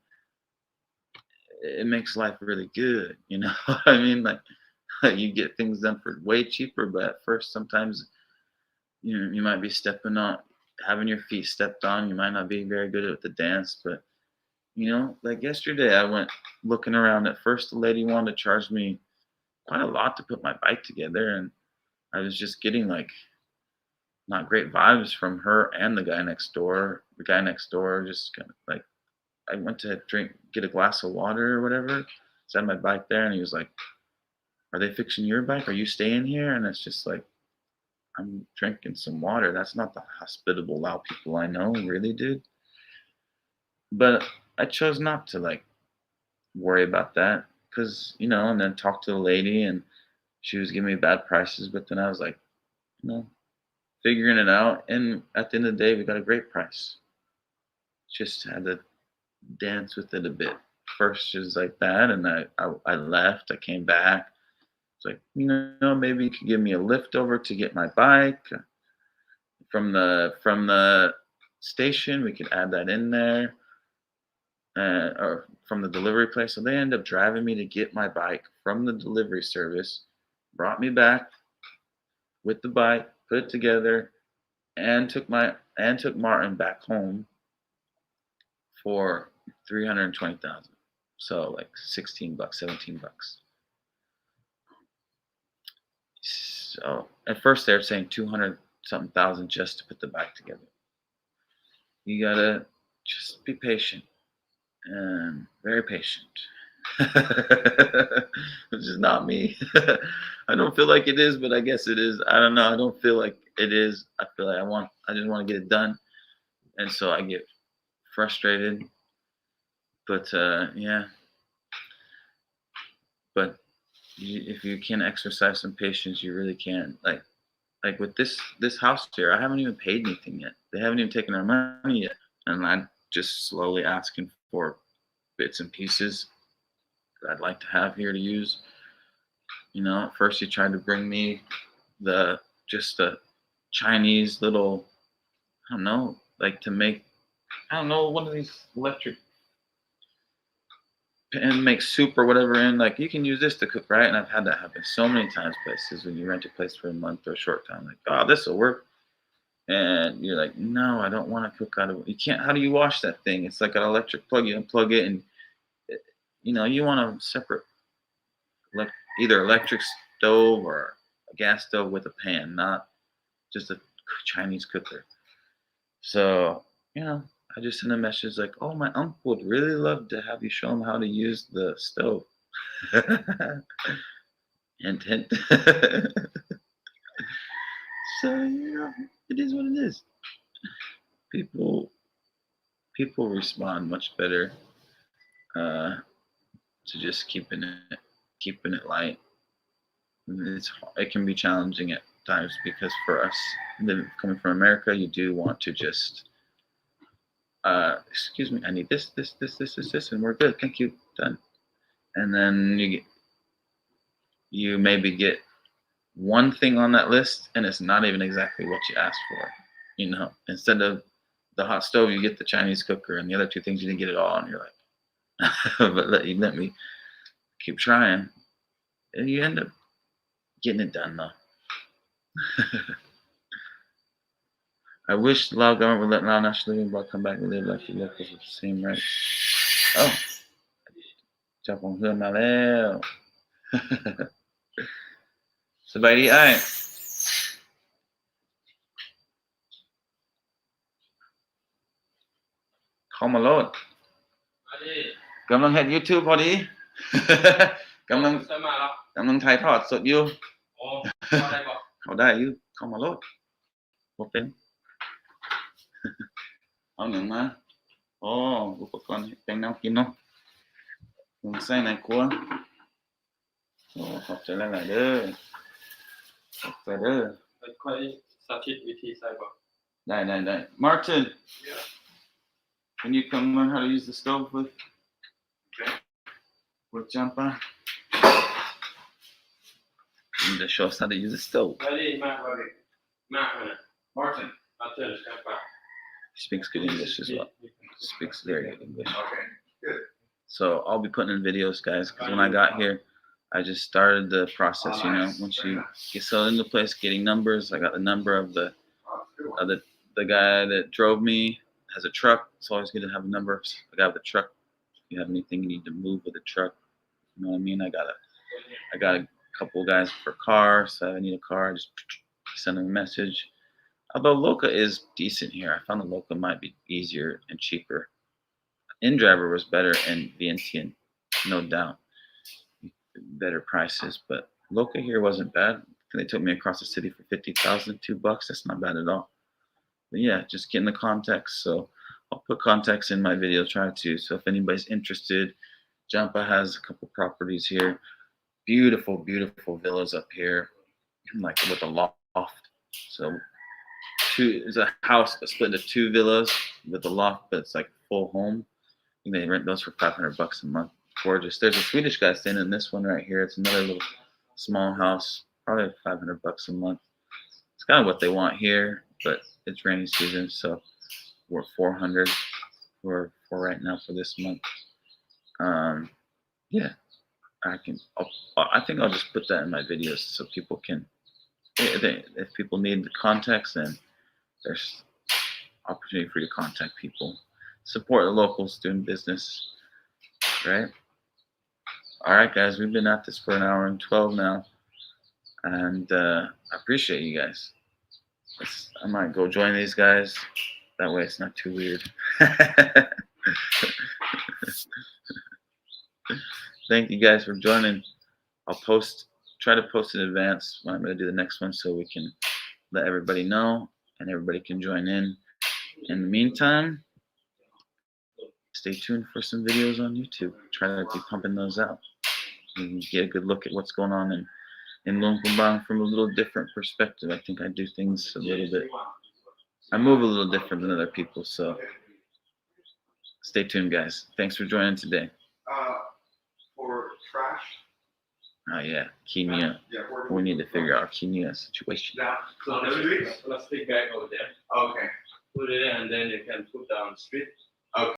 It makes life really good, you know what I mean? Like, you get things done for way cheaper, but at first sometimes you might be stepping on having your feet stepped on, you might not be very good at the dance, but like yesterday, I went looking around. At first, the lady wanted to charge me quite a lot to put my bike together, and I was just getting like not great vibes from her and the guy next door. The guy next door just kind of like, I went to get a glass of water or whatever, set my bike there, and he was like, "Are they fixing your bike? Are you staying here?" And it's just like, I'm drinking some water. That's not the hospitable Lao people I know, really, dude. But I chose not to like worry about that because and then talk to the lady, and she was giving me bad prices, but then I was like, you know figuring it out, and at the end of the day we got a great price. Just had to dance with it a bit. First she was like that, and I left. I came back. It's like, maybe you could give me a lift over to get my bike from the station. We could add that in there, or from the delivery place. So they end up driving me to get my bike from the delivery service, brought me back with the bike, put it together, and took Martin back home for 320,000. So like 16 bucks, 17 bucks. So at first they're saying 200 something thousand just to put the bike together. You gotta just be patient, and very patient. Which is not me. I don't feel like it is, but I guess it is. I don't know. I don't feel like it is. I feel like I just want to get it done. And so I get frustrated. But yeah. But if you can exercise some patience, you really can. Like with this house here, I haven't even paid anything yet. They haven't even taken our money yet. And I'm just slowly asking for bits and pieces that I'd like to have here to use. At first he tried to bring me the Chinese little, I don't know, like to make, I don't know, one of these electric and make soup or whatever in. Like, you can use this to cook, right? And I've had that happen so many times places when you rent a place for a month or a short time. Like, oh, this will work. And you're like, no, I don't want to cook out of. You can't. How do you wash that thing? It's like an electric plug. You unplug it, and you want a separate, either electric stove or a gas stove with a pan, not just a Chinese cooker. So, I just sent a message like, "Oh, my uncle would really love to have you show him how to use the stove." Hint, hint. So, it is what it is. People people respond much better uh, to just keeping it light. It can be challenging at times because for us, coming from America, you do want to just excuse me, I need this, and we're good. Thank you, done. And then you maybe get one thing on that list, and it's not even exactly what you asked for. Instead of the hot stove, you get the Chinese cooker, and the other two things you didn't get it all, and you're like, but let me keep trying, and you end up getting it done though. I wish the Lao government would let Lao national living abroad come back and live like the locals with the same rights. เอ้าเจ้าของเพื่อนมาแล้ว สบายดีไอ้ายเข้ามาโลดกำลังเห็น YouTube พอดี กำลัง สมาแล้ว กำลังถ่ายทอดสดอยู่ โอ้เข้าได้บอก เขาได้อยู่เข้ามาโลดบ่เป็น เอาหนึ่งมาอ๋ออุปกรณ์แต่งแนวกินเนาะลงใส่ในครัวโอ้ขอบใจหลายๆเด้อขอบใจเด้อ ค่อยสาธิตวิธีใส่บอก ได้ Martin Yeah. can you come learn how to use the stove with Jampa you need to show us how to use the stove ไม่ได้มากเลยมากเลย Martin เอาเชิญครับป่ะ speaks good English as well speaks very good English Okay, good. so I'll be putting in videos guys because when I got here I just started the process, you know. Once you get settled into place, getting numbers. I got the number of the guy that drove me. Has a truck. It's always good to have a number. The guy with the truck. If you have anything you need to move with the truck, you know what I mean. I got a couple of guys for a car, so I need a car. Just send them a message. Although Loca is decent here, I found the Loca might be easier and cheaper. InDriver was better in Vientiane, no doubt. Better prices, but Loca here wasn't bad. They took me across the city for 50,000, $2. That's not bad at all. But yeah, just getting the contacts. So I'll put contacts in my video, try to. So if anybody's interested, Jampa has a couple properties here. Beautiful, beautiful villas up here, like with a loft. So there's a house split into 2 villas with a loft, but it's like full home. I think they rent those for $500 a month. Gorgeous. There's a Swedish guy staying in this one right here. It's another little small house, probably $500 a month. It's kind of what they want here, but it's rainy season, so we're $400 for right now for this month. Yeah, I think I'll just put that in my videos so people can, if people need the contacts, then there's opportunity for you to contact people. Support the locals doing business, right? All right, guys, we've been at this for 1:12 now, and I appreciate you guys. I might go join these guys. That way it's not too weird. Thank you guys for joining. I'll try to post in advance when I'm going to do the next one so we can let everybody know and everybody can join in. In the meantime, stay tuned for some videos on YouTube. Try to be pumping those out. You can get a good look at what's going on in Luang Prabang from a little different perspective. I think I do things a little bit, I move a little different than other people, so stay tuned, guys. Thanks for joining today. For trash. Oh yeah, Kenya. We need to figure out Kenya situation. Now, so let's stick back over there. Okay. Put it in, and then you can put down the street.